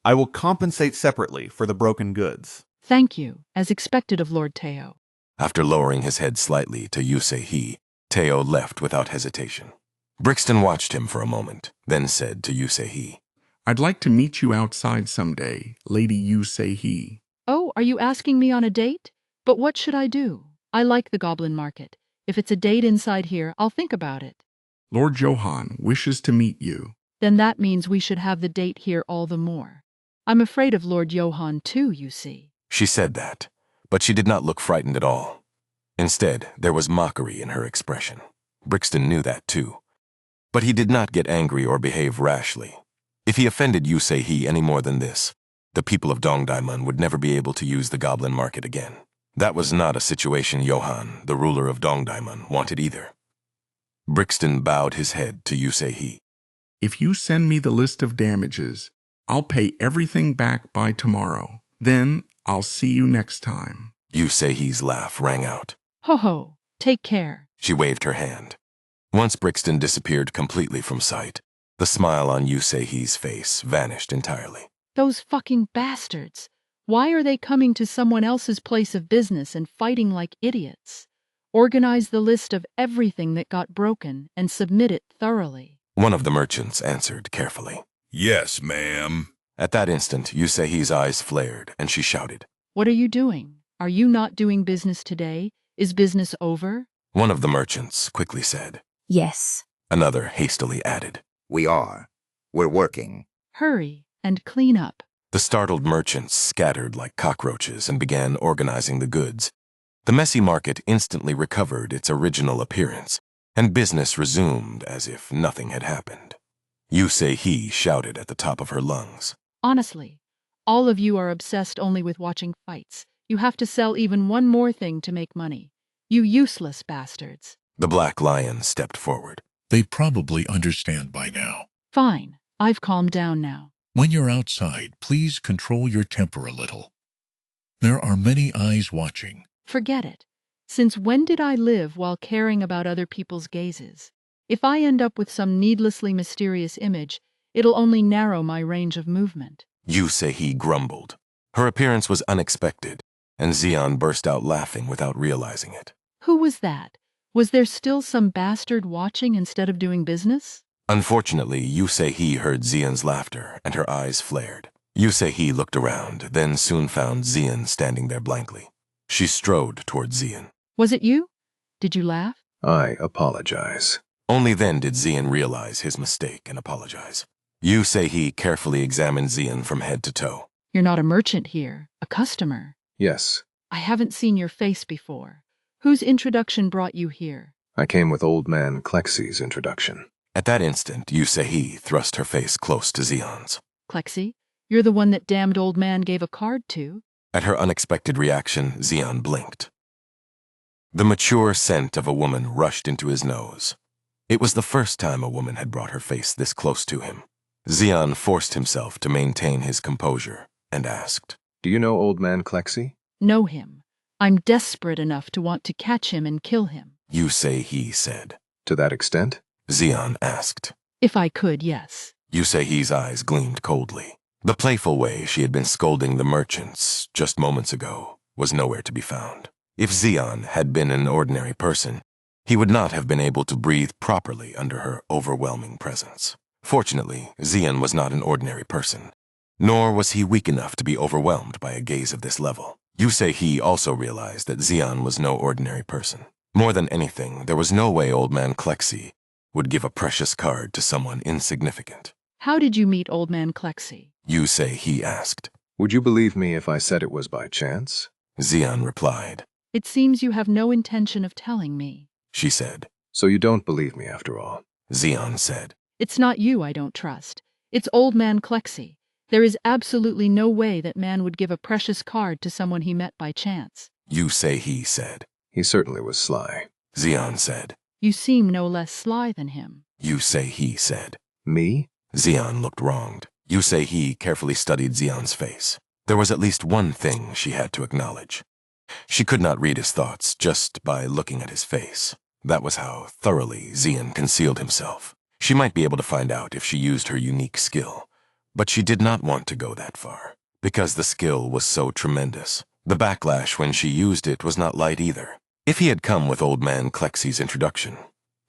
I will compensate separately for the broken goods. Thank you, as expected of Lord Teo. After lowering his head slightly to Yu Se-He, Teo left without hesitation. Brixton watched him for a moment, then said to Yu Se-He, I'd like to meet you outside someday, Lady Yu Se-He. Oh, are you asking me on a date? But what should I do? I like the Goblin Market. If it's a date inside here, I'll think about it. Lord Johan wishes to meet you. Then that means we should have the date here all the more. I'm afraid of Lord Johan too, you see. She said that, but she did not look frightened at all. Instead, there was mockery in her expression. Brixton knew that too. But he did not get angry or behave rashly. If he offended Yu Se-He any more than this, the people of Dongdaemun would never be able to use the Goblin Market again. That was not a situation Johan, the ruler of Dongdaemun, wanted either. Brixton bowed his head to Yu Se-He. If you send me the list of damages, I'll pay everything back by tomorrow. Then I'll see you next time. Yu Se-He's laugh rang out. Ho ho, take care. She waved her hand. Once Brixton disappeared completely from sight, the smile on Yu Se-He's face vanished entirely. Those fucking bastards. Why are they coming to someone else's place of business and fighting like idiots? Organize the list of everything that got broken and submit it thoroughly. One of the merchants answered carefully. Yes, ma'am. At that instant, Yu Se-He's eyes flared, and she shouted. What are you doing? Are you not doing business today? Is business over? One of the merchants quickly said. Yes. Another hastily added. We are. We're working. Hurry and clean up. The startled merchants scattered like cockroaches and began organizing the goods. The messy market instantly recovered its original appearance, and business resumed as if nothing had happened. Yu Se-He shouted at the top of her lungs. Honestly, all of you are obsessed only with watching fights. You have to sell even one more thing to make money. You useless bastards. The Black Lion stepped forward. They probably understand by now. Fine, I've calmed down now. When you're outside, please control your temper a little. There are many eyes watching. Forget it. Since when did I live while caring about other people's gazes? If I end up with some needlessly mysterious image, it'll only narrow my range of movement. Yusei grumbled. Her appearance was unexpected, and Xian burst out laughing without realizing it. Who was that? Was there still some bastard watching instead of doing business? Unfortunately, Yusei heard Xian's laughter, and her eyes flared. Yusei looked around, then soon found Xian standing there blankly. She strode toward Xian. Was it you? Did you laugh? I apologize. Only then did Xian realize his mistake and apologize. Yusei carefully examined Xian from head to toe. You're not a merchant here, a customer. Yes, I haven't seen your face before. Whose introduction brought you here? I came with Old Man Clexy's introduction. At that instant, Yusei thrust her face close to Xian's. Clexy, you're the one that damned old man gave a card to. At her unexpected reaction, Xian blinked. The mature scent of a woman rushed into his nose. It was the first time a woman had brought her face this close to him. Xian forced himself to maintain his composure and asked, Do you know Old Man Clexy? Know him. I'm desperate enough to want to catch him and kill him. Yusei said. To that extent? Xian asked. If I could, yes. Yusei's eyes gleamed coldly. The playful way she had been scolding the merchants just moments ago was nowhere to be found. If Xian had been an ordinary person, he would not have been able to breathe properly under her overwhelming presence. Fortunately, Xian was not an ordinary person, nor was he weak enough to be overwhelmed by a gaze of this level. Yusei also realized that Xian was no ordinary person. More than anything, there was no way Old Man Clexy would give a precious card to someone insignificant. How did you meet Old Man Clexy? Yusei asked. Would you believe me if I said it was by chance? Xian replied. It seems you have no intention of telling me. She said. So you don't believe me after all? Xian said. It's not you I don't trust. It's Old Man Clexy. There is absolutely no way that man would give a precious card to someone he met by chance. Yusei said. He certainly was sly. Xian said. You seem no less sly than him. Yusei said. Me? Xian looked wronged. Yusei carefully studied Xian's face. There was at least one thing she had to acknowledge. She could not read his thoughts just by looking at his face. That was how thoroughly Xian concealed himself. She might be able to find out if she used her unique skill, but she did not want to go that far, because the skill was so tremendous. The backlash when she used it was not light either. If he had come with Old Man Clexy's introduction,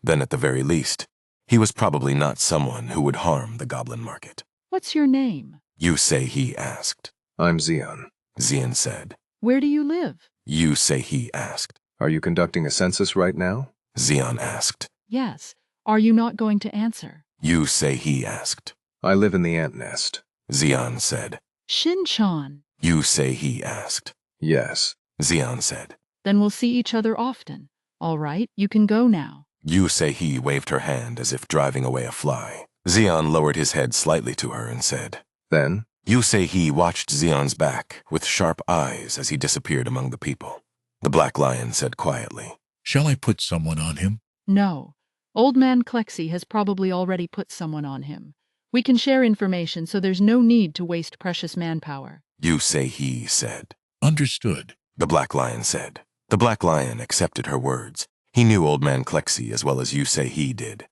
then at the very least, he was probably not someone who would harm the goblin market. What's your name? Yusei asked. I'm Xian. Xian said. Where do you live? Yusei asked. Are you conducting a census right now? Xian asked. Yes. Are you not going to answer? Yusei asked. I live in the ant nest. Xian said. Shin-chan. Yusei asked. Yes. Xian said. Then we'll see each other often. All right, you can go now. Yusei waved her hand as if driving away a fly. Xian lowered his head slightly to her and said. Then? Yusei watched Xian's back with sharp eyes as he disappeared among the people. The Black Lion said quietly. Shall I put someone on him? No. Old Man Clexy has probably already put someone on him. We can share information, so there's no need to waste precious manpower. Yusei said. Understood. The Black Lion said. The Black Lion accepted her words. He knew Old Man Clexy as well as Yusei did.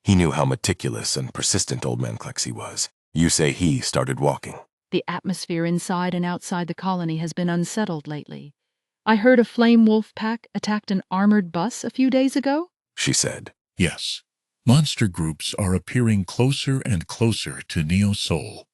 He knew how meticulous and persistent Old Man Clexy was. Yusei started walking. The atmosphere inside and outside the colony has been unsettled lately. I heard a flame wolf pack attacked an armored bus a few days ago, she said. Yes. Monster groups are appearing closer and closer to Neo Soul.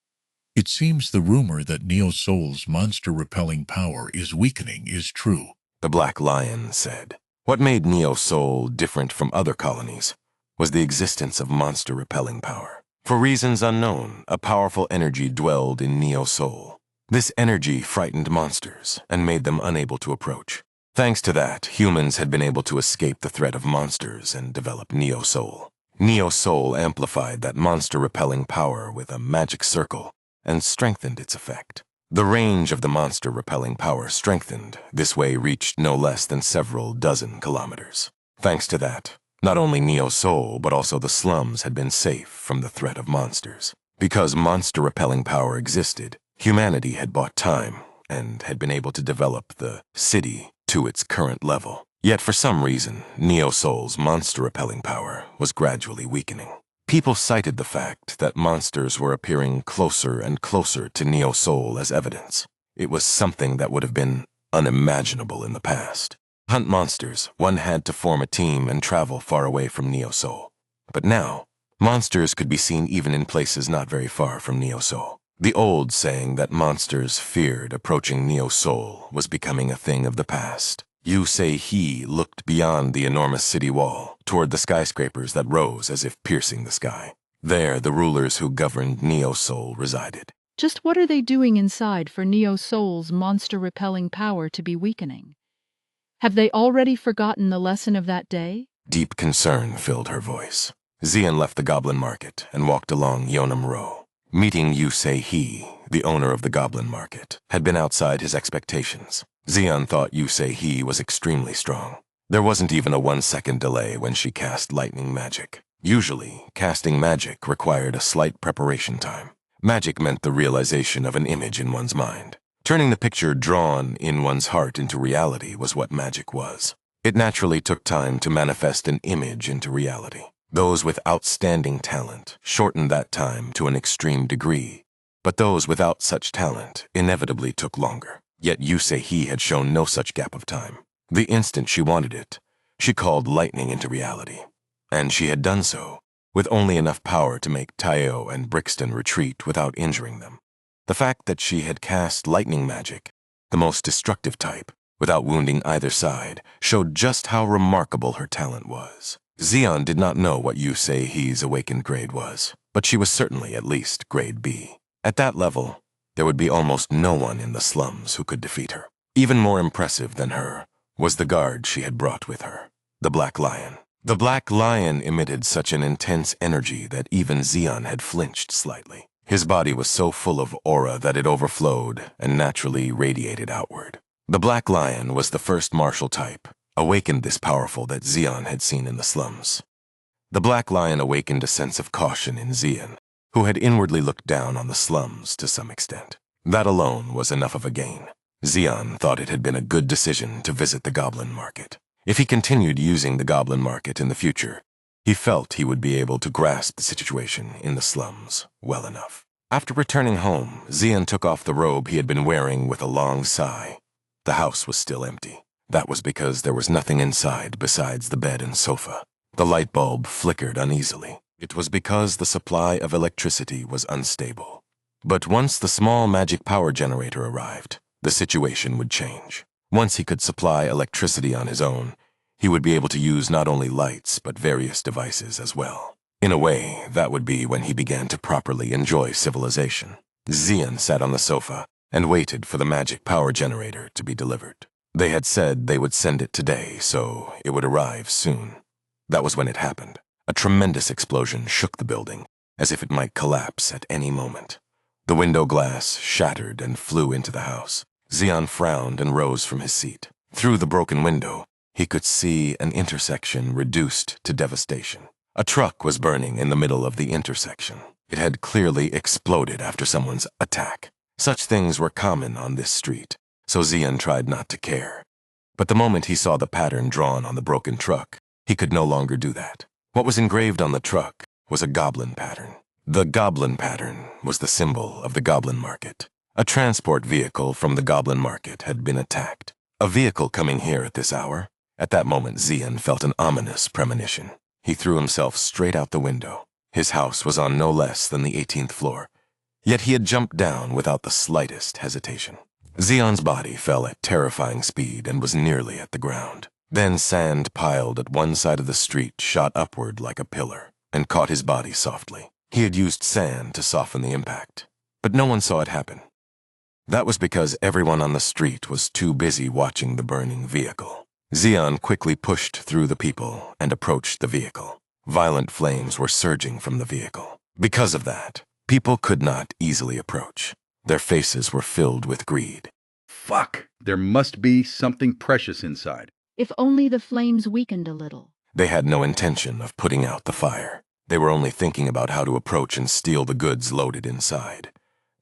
It seems the rumor that Neo Soul's monster-repelling power is weakening is true. The Black Lion said. What made Neo Soul different from other colonies was the existence of monster-repelling power. For reasons unknown, a powerful energy dwelled in Neo Soul. This energy frightened monsters and made them unable to approach. Thanks to that, humans had been able to escape the threat of monsters and develop Neo Soul. Neo Soul amplified that monster-repelling power with a magic circle and strengthened its effect. The range of the monster-repelling power strengthened, this way reached no less than several dozen kilometers. Thanks to that, not only Neo Soul but also the slums had been safe from the threat of monsters. Because monster-repelling power existed, humanity had bought time and had been able to develop the city to its current level. Yet for some reason, Neo Soul's monster-repelling power was gradually weakening. People cited the fact that monsters were appearing closer and closer to Neo Soul as evidence. It was something that would have been unimaginable in the past. To hunt monsters, one had to form a team and travel far away from Neo Soul. But now, monsters could be seen even in places not very far from Neo Soul. The old saying that monsters feared approaching Neo Soul was becoming a thing of the past. You say he looked beyond the enormous city wall, toward the skyscrapers that rose as if piercing the sky. There, the rulers who governed Neo Soul resided. Just what are they doing inside for Neo Soul's monster-repelling power to be weakening? Have they already forgotten the lesson of that day? Deep concern filled her voice. Xian left the Goblin Market and walked along Yonam Row. Meeting Yusei He, the owner of the Goblin Market, had been outside his expectations. Xian thought Yusei He was extremely strong. There wasn't even a 1-second delay when she cast lightning magic. Usually, casting magic required a slight preparation time. Magic meant the realization of an image in one's mind. Turning the picture drawn in one's heart into reality was what magic was. It naturally took time to manifest an image into reality. Those with outstanding talent shortened that time to an extreme degree, but those without such talent inevitably took longer. Yet Yusei He had shown no such gap of time. The instant she wanted it, she called lightning into reality. And she had done so, with only enough power to make Taio and Brixton retreat without injuring them. The fact that she had cast lightning magic, the most destructive type, without wounding either side, showed just how remarkable her talent was. Xian did not know what Yusei He's awakened grade was, but she was certainly at least grade B. At that level, there would be almost no one in the slums who could defeat her. Even more impressive than her was the guard she had brought with her, the Black Lion. The Black Lion emitted such an intense energy that even Xian had flinched slightly. His body was so full of aura that it overflowed and naturally radiated outward. The Black Lion was the first martial type, awakened this powerful that Xian had seen in the slums. The Black Lion awakened a sense of caution in Xian, who had inwardly looked down on the slums to some extent. That alone was enough of a gain. Xian thought it had been a good decision to visit the Goblin Market. If he continued using the Goblin Market in the future, he felt he would be able to grasp the situation in the slums well enough. After returning home, Xian took off the robe he had been wearing with a long sigh. The house was still empty. That was because there was nothing inside besides the bed and sofa. The light bulb flickered uneasily. It was because the supply of electricity was unstable. But once the small magic power generator arrived, the situation would change. Once he could supply electricity on his own, he would be able to use not only lights but various devices as well. In a way, that would be when he began to properly enjoy civilization. Xian sat on the sofa and waited for the magic power generator to be delivered. They had said they would send it today, so it would arrive soon. That was when it happened. A tremendous explosion shook the building, as if it might collapse at any moment. The window glass shattered and flew into the house. Xian frowned and rose from his seat. Through the broken window, he could see an intersection reduced to devastation. A truck was burning in the middle of the intersection. It had clearly exploded after someone's attack. Such things were common on this street, so Xian tried not to care. But the moment he saw the pattern drawn on the broken truck, he could no longer do that. What was engraved on the truck was a goblin pattern. The goblin pattern was the symbol of the Goblin Market. A transport vehicle from the Goblin Market had been attacked. A vehicle coming here at this hour? At that moment, Xian felt an ominous premonition. He threw himself straight out the window. His house was on no less than the 18th floor. Yet he had jumped down without the slightest hesitation. Xian's body fell at terrifying speed and was nearly at the ground. Then sand piled at one side of the street shot upward like a pillar and caught his body softly. He had used sand to soften the impact, but no one saw it happen. That was because everyone on the street was too busy watching the burning vehicle. Xian quickly pushed through the people and approached the vehicle. Violent flames were surging from the vehicle. Because of that, people could not easily approach. Their faces were filled with greed. Fuck! There must be something precious inside. If only the flames weakened a little. They had no intention of putting out the fire. They were only thinking about how to approach and steal the goods loaded inside.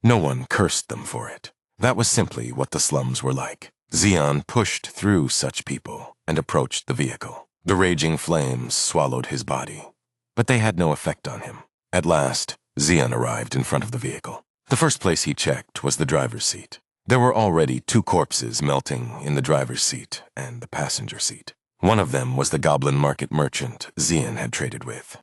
No one cursed them for it. That was simply what the slums were like. Xian pushed through such people and approached the vehicle. The raging flames swallowed his body, but they had no effect on him. At last, Xian arrived in front of the vehicle. The first place he checked was the driver's seat. There were already 2 corpses melting in the driver's seat and the passenger seat. One of them was the Goblin Market merchant Xian had traded with.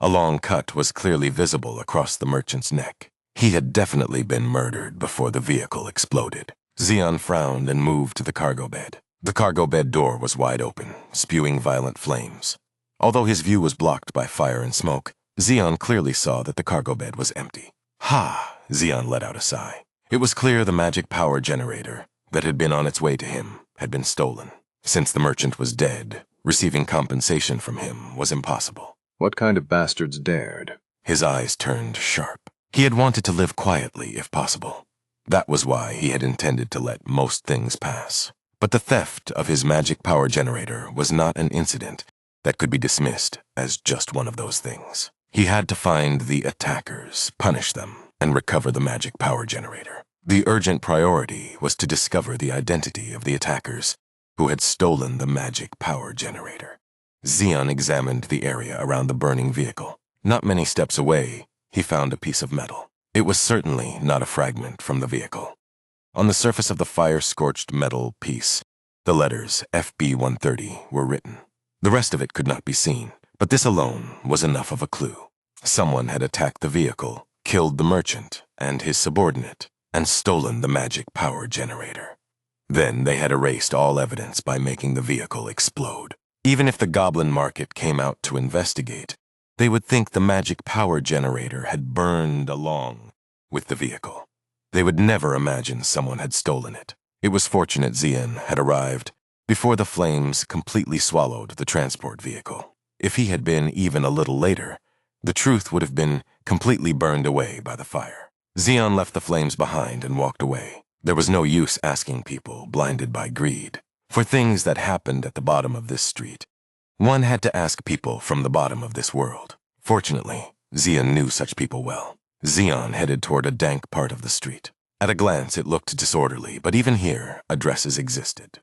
A long cut was clearly visible across the merchant's neck. He had definitely been murdered before the vehicle exploded. Xian frowned and moved to the cargo bed. The cargo bed door was wide open, spewing violent flames. Although his view was blocked by fire and smoke, Xian clearly saw that the cargo bed was empty. Ha! Xian let out a sigh. It was clear the magic power generator that had been on its way to him had been stolen. Since the merchant was dead, receiving compensation from him was impossible. What kind of bastards dared? His eyes turned sharp. He had wanted to live quietly if possible. That was why he had intended to let most things pass. But the theft of his magic power generator was not an incident that could be dismissed as just one of those things. He had to find the attackers, punish them, and recover the magic power generator. The urgent priority was to discover the identity of the attackers who had stolen the magic power generator. Xian examined the area around the burning vehicle. Not many steps away, he found a piece of metal. It was certainly not a fragment from the vehicle. On the surface of the fire-scorched metal piece, the letters FB-130 were written. The rest of it could not be seen, but this alone was enough of a clue. Someone had attacked the vehicle, killed the merchant and his subordinate, and stolen the magic power generator. Then they had erased all evidence by making the vehicle explode. Even if the Goblin Market came out to investigate, they would think the magic power generator had burned along with the vehicle. They would never imagine someone had stolen it. It was fortunate Xian had arrived before the flames completely swallowed the transport vehicle. If he had been even a little later, the truth would have been completely burned away by the fire. Xian left the flames behind and walked away. There was no use asking people, blinded by greed, for things that happened at the bottom of this street. One had to ask people from the bottom of this world. Fortunately, Xian knew such people well. Xian headed toward a dank part of the street. At a glance, it looked disorderly, but even here, addresses existed.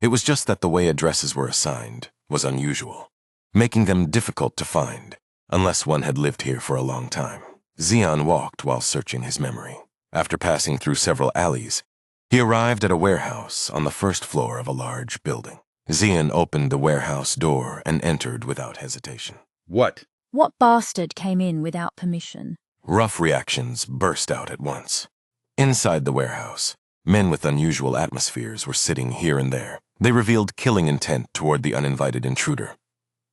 It was just that the way addresses were assigned was unusual, making them difficult to find, unless one had lived here for a long time. Xian walked while searching his memory. After passing through several alleys, he arrived at a warehouse on the first floor of a large building. Xian opened the warehouse door and entered without hesitation. What? What bastard came in without permission? Rough reactions burst out at once. Inside the warehouse, men with unusual atmospheres were sitting here and there. They revealed killing intent toward the uninvited intruder.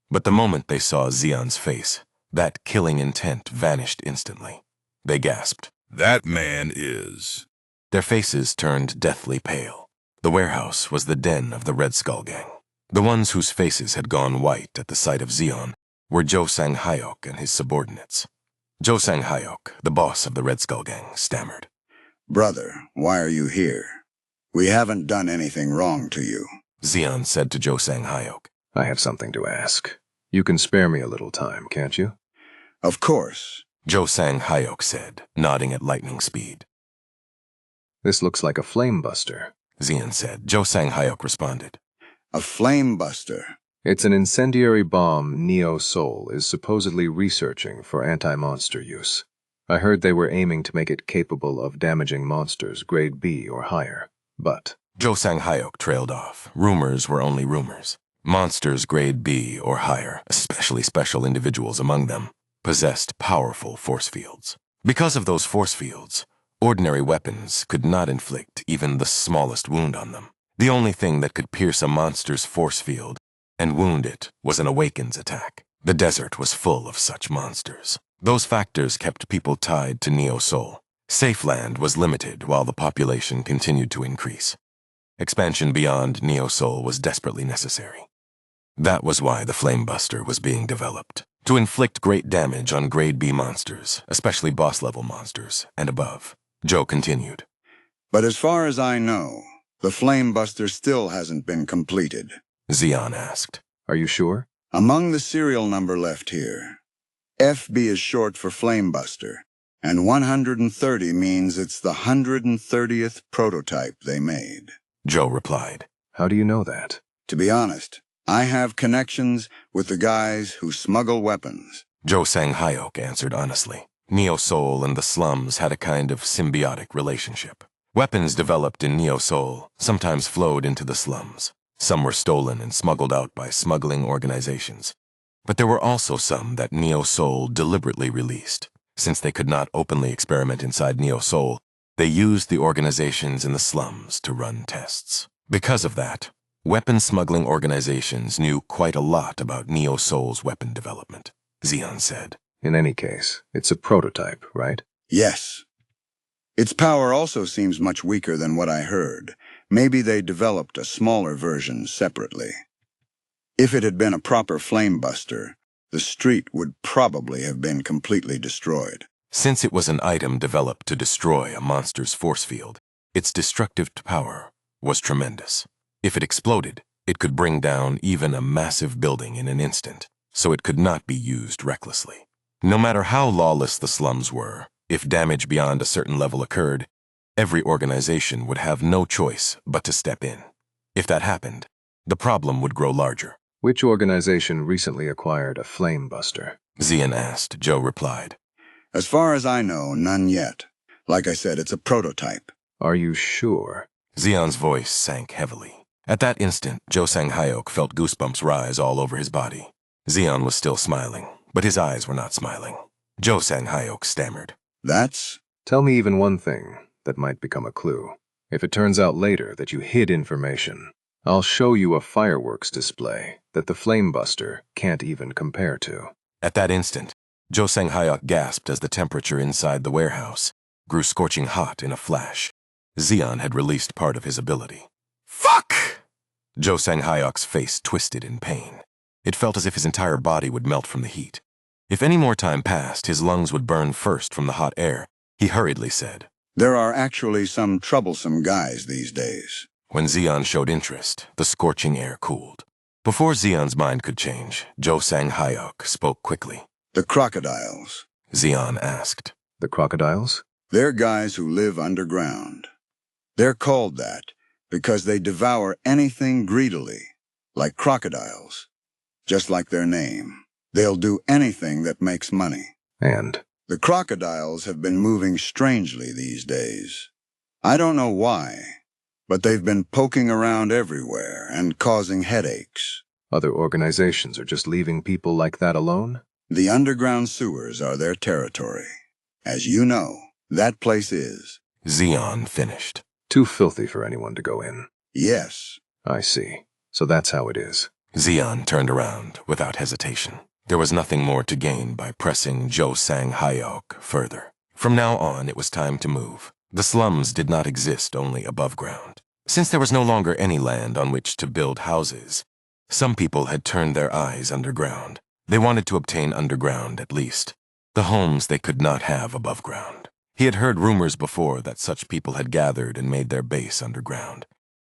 But the moment they saw Xian's face, that killing intent vanished instantly. They gasped. That man is... Their faces turned deathly pale. The warehouse was the den of the Red Skull Gang. The ones whose faces had gone white at the sight of Xian were Zhou Sang-hyok and his subordinates. Zhou Sang-hyok, the boss of the Red Skull Gang, stammered. Brother, why are you here? We haven't done anything wrong to you. Xian said to Zhou Sang-hyok. I have something to ask. You can spare me a little time, can't you? Of course. Zhou Sang-hyok said, nodding at lightning speed. This looks like a flame buster, Xian said. Zhou Sang-hyok responded. A flame buster? It's an incendiary bomb Neo Soul is supposedly researching for anti-monster use. I heard they were aiming to make it capable of damaging monsters grade B or higher, but... Zhou Sang-hyok trailed off. Rumors were only rumors. Monsters grade B or higher, especially special individuals among them, possessed powerful force fields. Because of those force fields, ordinary weapons could not inflict even the smallest wound on them. The only thing that could pierce a monster's force field and wound it was an Awaken's attack. The desert was full of such monsters. Those factors kept people tied to Neo Soul. Safe land was limited while the population continued to increase. Expansion beyond Neo Soul was desperately necessary. That was why the Flame Buster was being developed, to inflict great damage on grade B monsters, especially boss-level monsters, and above. Zhou continued. But as far as I know, the Flame Buster still hasn't been completed. Xian asked. Are you sure? Among the serial number left here, FB is short for Flame Buster, and 130 means it's the 130th prototype they made. Zhou replied. How do you know that? To be honest, I have connections with the guys who smuggle weapons. Joe Sang-hyok answered honestly. Neo-Soul and the slums had a kind of symbiotic relationship. Weapons developed in Neo-Soul sometimes flowed into the slums. Some were stolen and smuggled out by smuggling organizations. But there were also some that Neo-Soul deliberately released. Since they could not openly experiment inside Neo-Soul, they used the organizations in the slums to run tests. Because of that, weapon smuggling organizations knew quite a lot about Neo-Soul's weapon development, Zeon said. In any case, it's a prototype, right? Yes. Its power also seems much weaker than what I heard. Maybe they developed a smaller version separately. If it had been a proper flamebuster, the street would probably have been completely destroyed. Since it was an item developed to destroy a monster's force field, its destructive power was tremendous. If it exploded, it could bring down even a massive building in an instant, so it could not be used recklessly. No matter how lawless the slums were, if damage beyond a certain level occurred, every organization would have no choice but to step in. If that happened, the problem would grow larger. Which organization recently acquired a flamebuster? Zeon asked. Joe replied. As far as I know, none yet. Like I said, it's a prototype. Are you sure? Zeon's voice sank heavily. At that instant, Joe Sang-hyok felt goosebumps rise all over his body. Zeon was still smiling, but his eyes were not smiling. Joe Sang-hyok stammered. That's? Tell me even one thing that might become a clue. If it turns out later that you hid information, I'll show you a fireworks display that the flamebuster can't even compare to. At that instant, Joe Sang-hyok gasped as the temperature inside the warehouse grew scorching hot in a flash. Zeon had released part of his ability. Fuck! Joe Sang-hyok's face twisted in pain. It felt as if his entire body would melt from the heat. If any more time passed, his lungs would burn first from the hot air. He hurriedly said, There are actually some troublesome guys these days. When Zeon showed interest, the scorching air cooled. Before Zeon's mind could change, Joe Sang-hyok spoke quickly. The crocodiles. Zeon asked. The crocodiles? They're guys who live underground. They're called that because they devour anything greedily, like crocodiles. Just like their name. They'll do anything that makes money. And? The crocodiles have been moving strangely these days. I don't know why, but they've been poking around everywhere and causing headaches. Other organizations are just leaving people like that alone? The underground sewers are their territory. As you know, that place is. Zeon finished. Too filthy for anyone to go in. Yes. I see. So that's how it is. Zeon turned around without hesitation. There was nothing more to gain by pressing Joe Sang-hyok further. From now on, it was time to move. The slums did not exist only above ground. Since there was no longer any land on which to build houses, some people had turned their eyes underground. They wanted to obtain underground, at least. The homes they could not have above ground. He had heard rumors before that such people had gathered and made their base underground.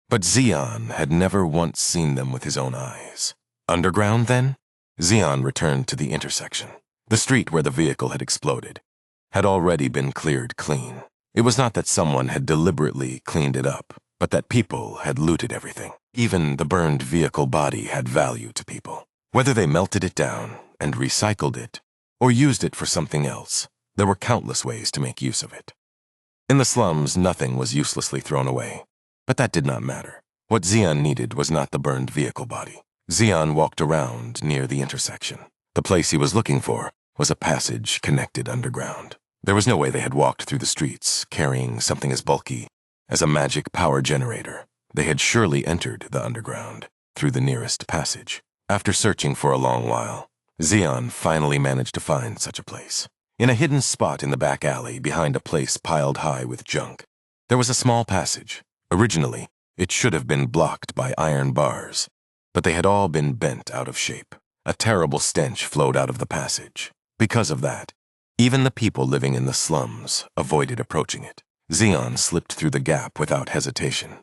But Zeon had never once seen them with his own eyes. Underground, then? Zeon returned to the intersection. The street where the vehicle had exploded had already been cleared clean. It was not that someone had deliberately cleaned it up, but that people had looted everything. Even the burned vehicle body had value to people. Whether they melted it down and recycled it, or used it for something else, there were countless ways to make use of it. In the slums, nothing was uselessly thrown away. But that did not matter. What Zeon needed was not the burned vehicle body. Zeon walked around near the intersection. The place he was looking for was a passage connected underground. There was no way they had walked through the streets carrying something as bulky as a magic power generator. They had surely entered the underground through the nearest passage. After searching for a long while, Zeon finally managed to find such a place. In a hidden spot in the back alley behind a place piled high with junk, there was a small passage. Originally, it should have been blocked by iron bars, but they had all been bent out of shape. A terrible stench flowed out of the passage. Because of that, even the people living in the slums avoided approaching it. Zeon slipped through the gap without hesitation.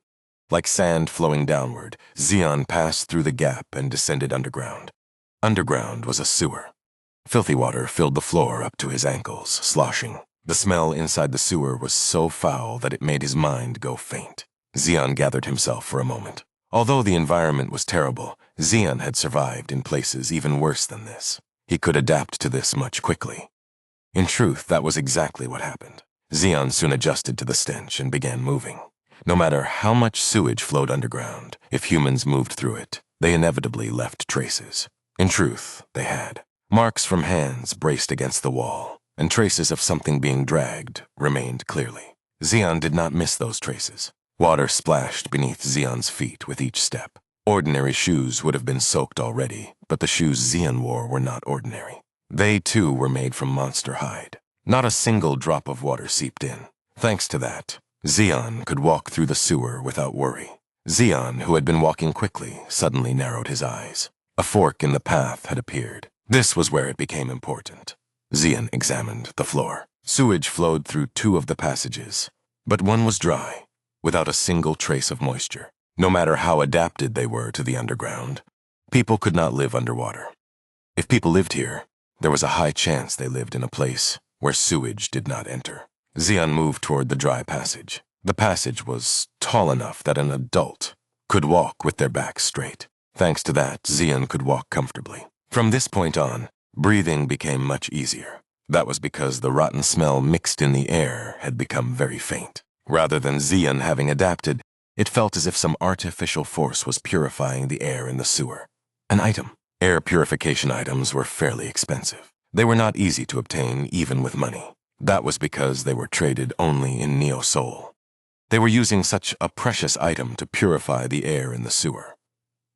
Like sand flowing downward, Zeon passed through the gap and descended underground. Underground was a sewer. Filthy water filled the floor up to his ankles, sloshing. The smell inside the sewer was so foul that it made his mind go faint. Zeon gathered himself for a moment. Although the environment was terrible, Xeon had survived in places even worse than this. He could adapt to this much quickly. In truth, that was exactly what happened. Xeon soon adjusted to the stench and began moving. No matter how much sewage flowed underground, if humans moved through it, they inevitably left traces. In truth, they had. Marks from hands braced against the wall, and traces of something being dragged remained clearly. Xeon did not miss those traces. Water splashed beneath Xeon's feet with each step. Ordinary shoes would have been soaked already, but the shoes Xeon wore were not ordinary. They, too, were made from monster hide. Not a single drop of water seeped in. Thanks to that, Xeon could walk through the sewer without worry. Xeon, who had been walking quickly, suddenly narrowed his eyes. A fork in the path had appeared. This was where it became important. Xeon examined the floor. Sewage flowed through 2 of the passages, but one was dry, without a single trace of moisture. No matter how adapted they were to the underground, people could not live underwater. If people lived here, there was a high chance they lived in a place where sewage did not enter. Xeon moved toward the dry passage. The passage was tall enough that an adult could walk with their backs straight. Thanks to that, Xeon could walk comfortably. From this point on, breathing became much easier. That was because the rotten smell mixed in the air had become very faint. Rather than Xeon having adapted, it felt as if some artificial force was purifying the air in the sewer. An item. Air purification items were fairly expensive. They were not easy to obtain, even with money. That was because they were traded only in Neo Soul. They were using such a precious item to purify the air in the sewer.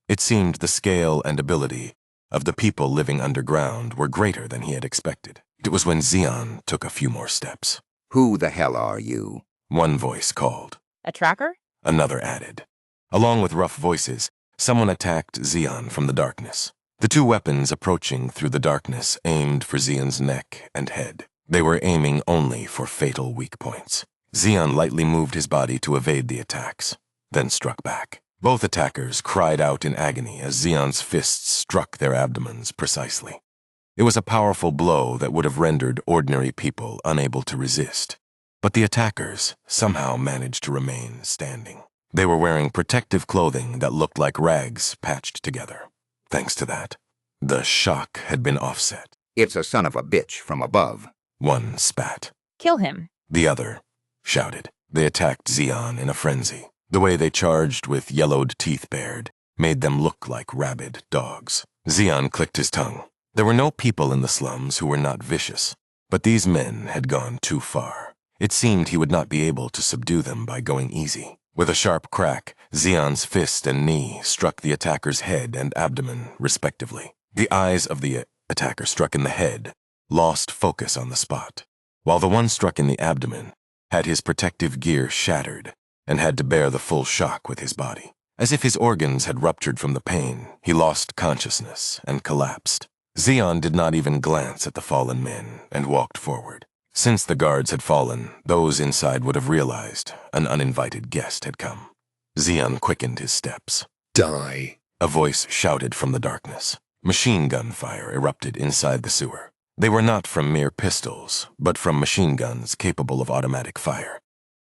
It seemed the scale and ability of the people living underground were greater than he had expected. It was when Xeon took a few more steps. Who the hell are you? One voice called. A tracker? Another added. Along with rough voices, someone attacked Xeon from the darkness. The 2 weapons approaching through the darkness aimed for Xeon's neck and head. They were aiming only for fatal weak points. Xeon lightly moved his body to evade the attacks, then struck back. Both attackers cried out in agony as Xeon's fists struck their abdomens precisely. It was a powerful blow that would have rendered ordinary people unable to resist. But the attackers somehow managed to remain standing. They were wearing protective clothing that looked like rags patched together. Thanks to that, the shock had been offset. It's a son of a bitch from above. One spat. Kill him. The other shouted. They attacked Xeon in a frenzy. The way they charged with yellowed teeth bared made them look like rabid dogs. Xeon clicked his tongue. There were no people in the slums who were not vicious, but these men had gone too far. It seemed he would not be able to subdue them by going easy. With a sharp crack, Xeon's fist and knee struck the attacker's head and abdomen, respectively. The eyes of the attacker struck in the head lost focus on the spot, while the one struck in the abdomen had his protective gear shattered and had to bear the full shock with his body. As if his organs had ruptured from the pain, he lost consciousness and collapsed. Xeon did not even glance at the fallen men and walked forward. Since the guards had fallen, those inside would have realized an uninvited guest had come. Xeon quickened his steps. Die. A voice shouted from the darkness. Machine gun fire erupted inside the sewer. They were not from mere pistols, but from machine guns capable of automatic fire.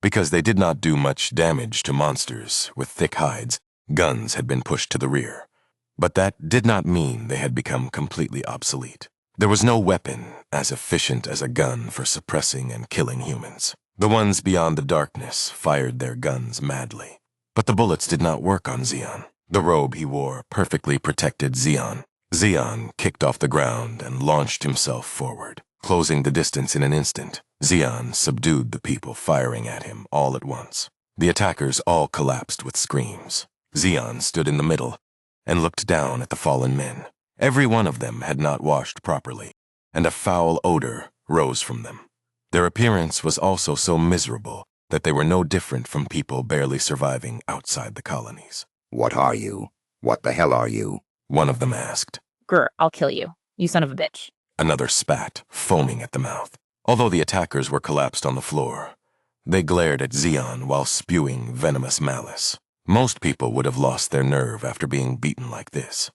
Because they did not do much damage to monsters with thick hides, guns had been pushed to the rear. But that did not mean they had become completely obsolete. There was no weapon as efficient as a gun for suppressing and killing humans. The ones beyond the darkness fired their guns madly. But the bullets did not work on Xeon. The robe he wore perfectly protected Xeon. Xeon kicked off the ground and launched himself forward. Closing the distance in an instant, Xeon subdued the people firing at him all at once. The attackers all collapsed with screams. Xeon stood in the middle and looked down at the fallen men. Every one of them had not washed properly, and a foul odor rose from them. Their appearance was also so miserable that they were no different from people barely surviving outside the colonies. What are you? What the hell are you? One of them asked. Grr, I'll kill you, you son of a bitch. Another spat, foaming at the mouth. Although the attackers were collapsed on the floor, they glared at Xeon while spewing venomous malice. Most people would have lost their nerve after being beaten like this.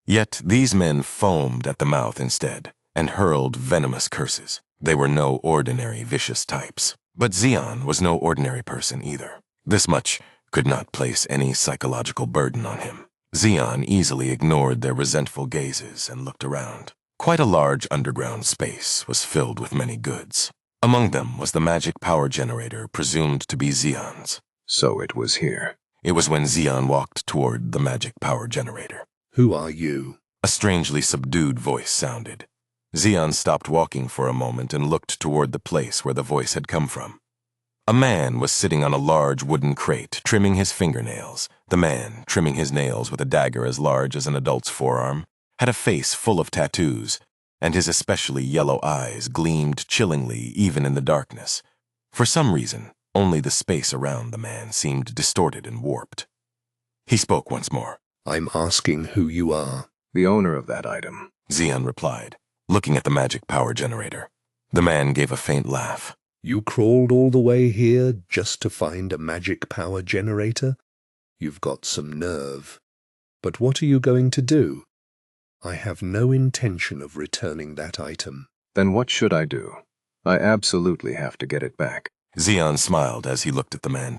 Yet these men foamed at the mouth instead and hurled venomous curses. They were no ordinary vicious types. But Xeon was no ordinary person either. This much could not place any psychological burden on him. Xeon easily ignored their resentful gazes and looked around. Quite a large underground space was filled with many goods. Among them was the magic power generator presumed to be Xeon's. So it was here. It was when Xeon walked toward the magic power generator. Who are you? A strangely subdued voice sounded. Xeon stopped walking for a moment and looked toward the place where the voice had come from. A man was sitting on a large wooden crate, trimming his fingernails. The man, trimming his nails with a dagger as large as an adult's forearm, had a face full of tattoos, and his especially yellow eyes gleamed chillingly even in the darkness. For some reason, only the space around the man seemed distorted and warped. He spoke once more. I'm asking who you are. The owner of that item, Xeon replied, looking at the magic power generator. The man gave a faint laugh. You crawled all the way here just to find a magic power generator? You've got some nerve. But what are you going to do? I have no intention of returning that item. Then what should I do? I absolutely have to get it back. Xeon smiled as he looked at the man,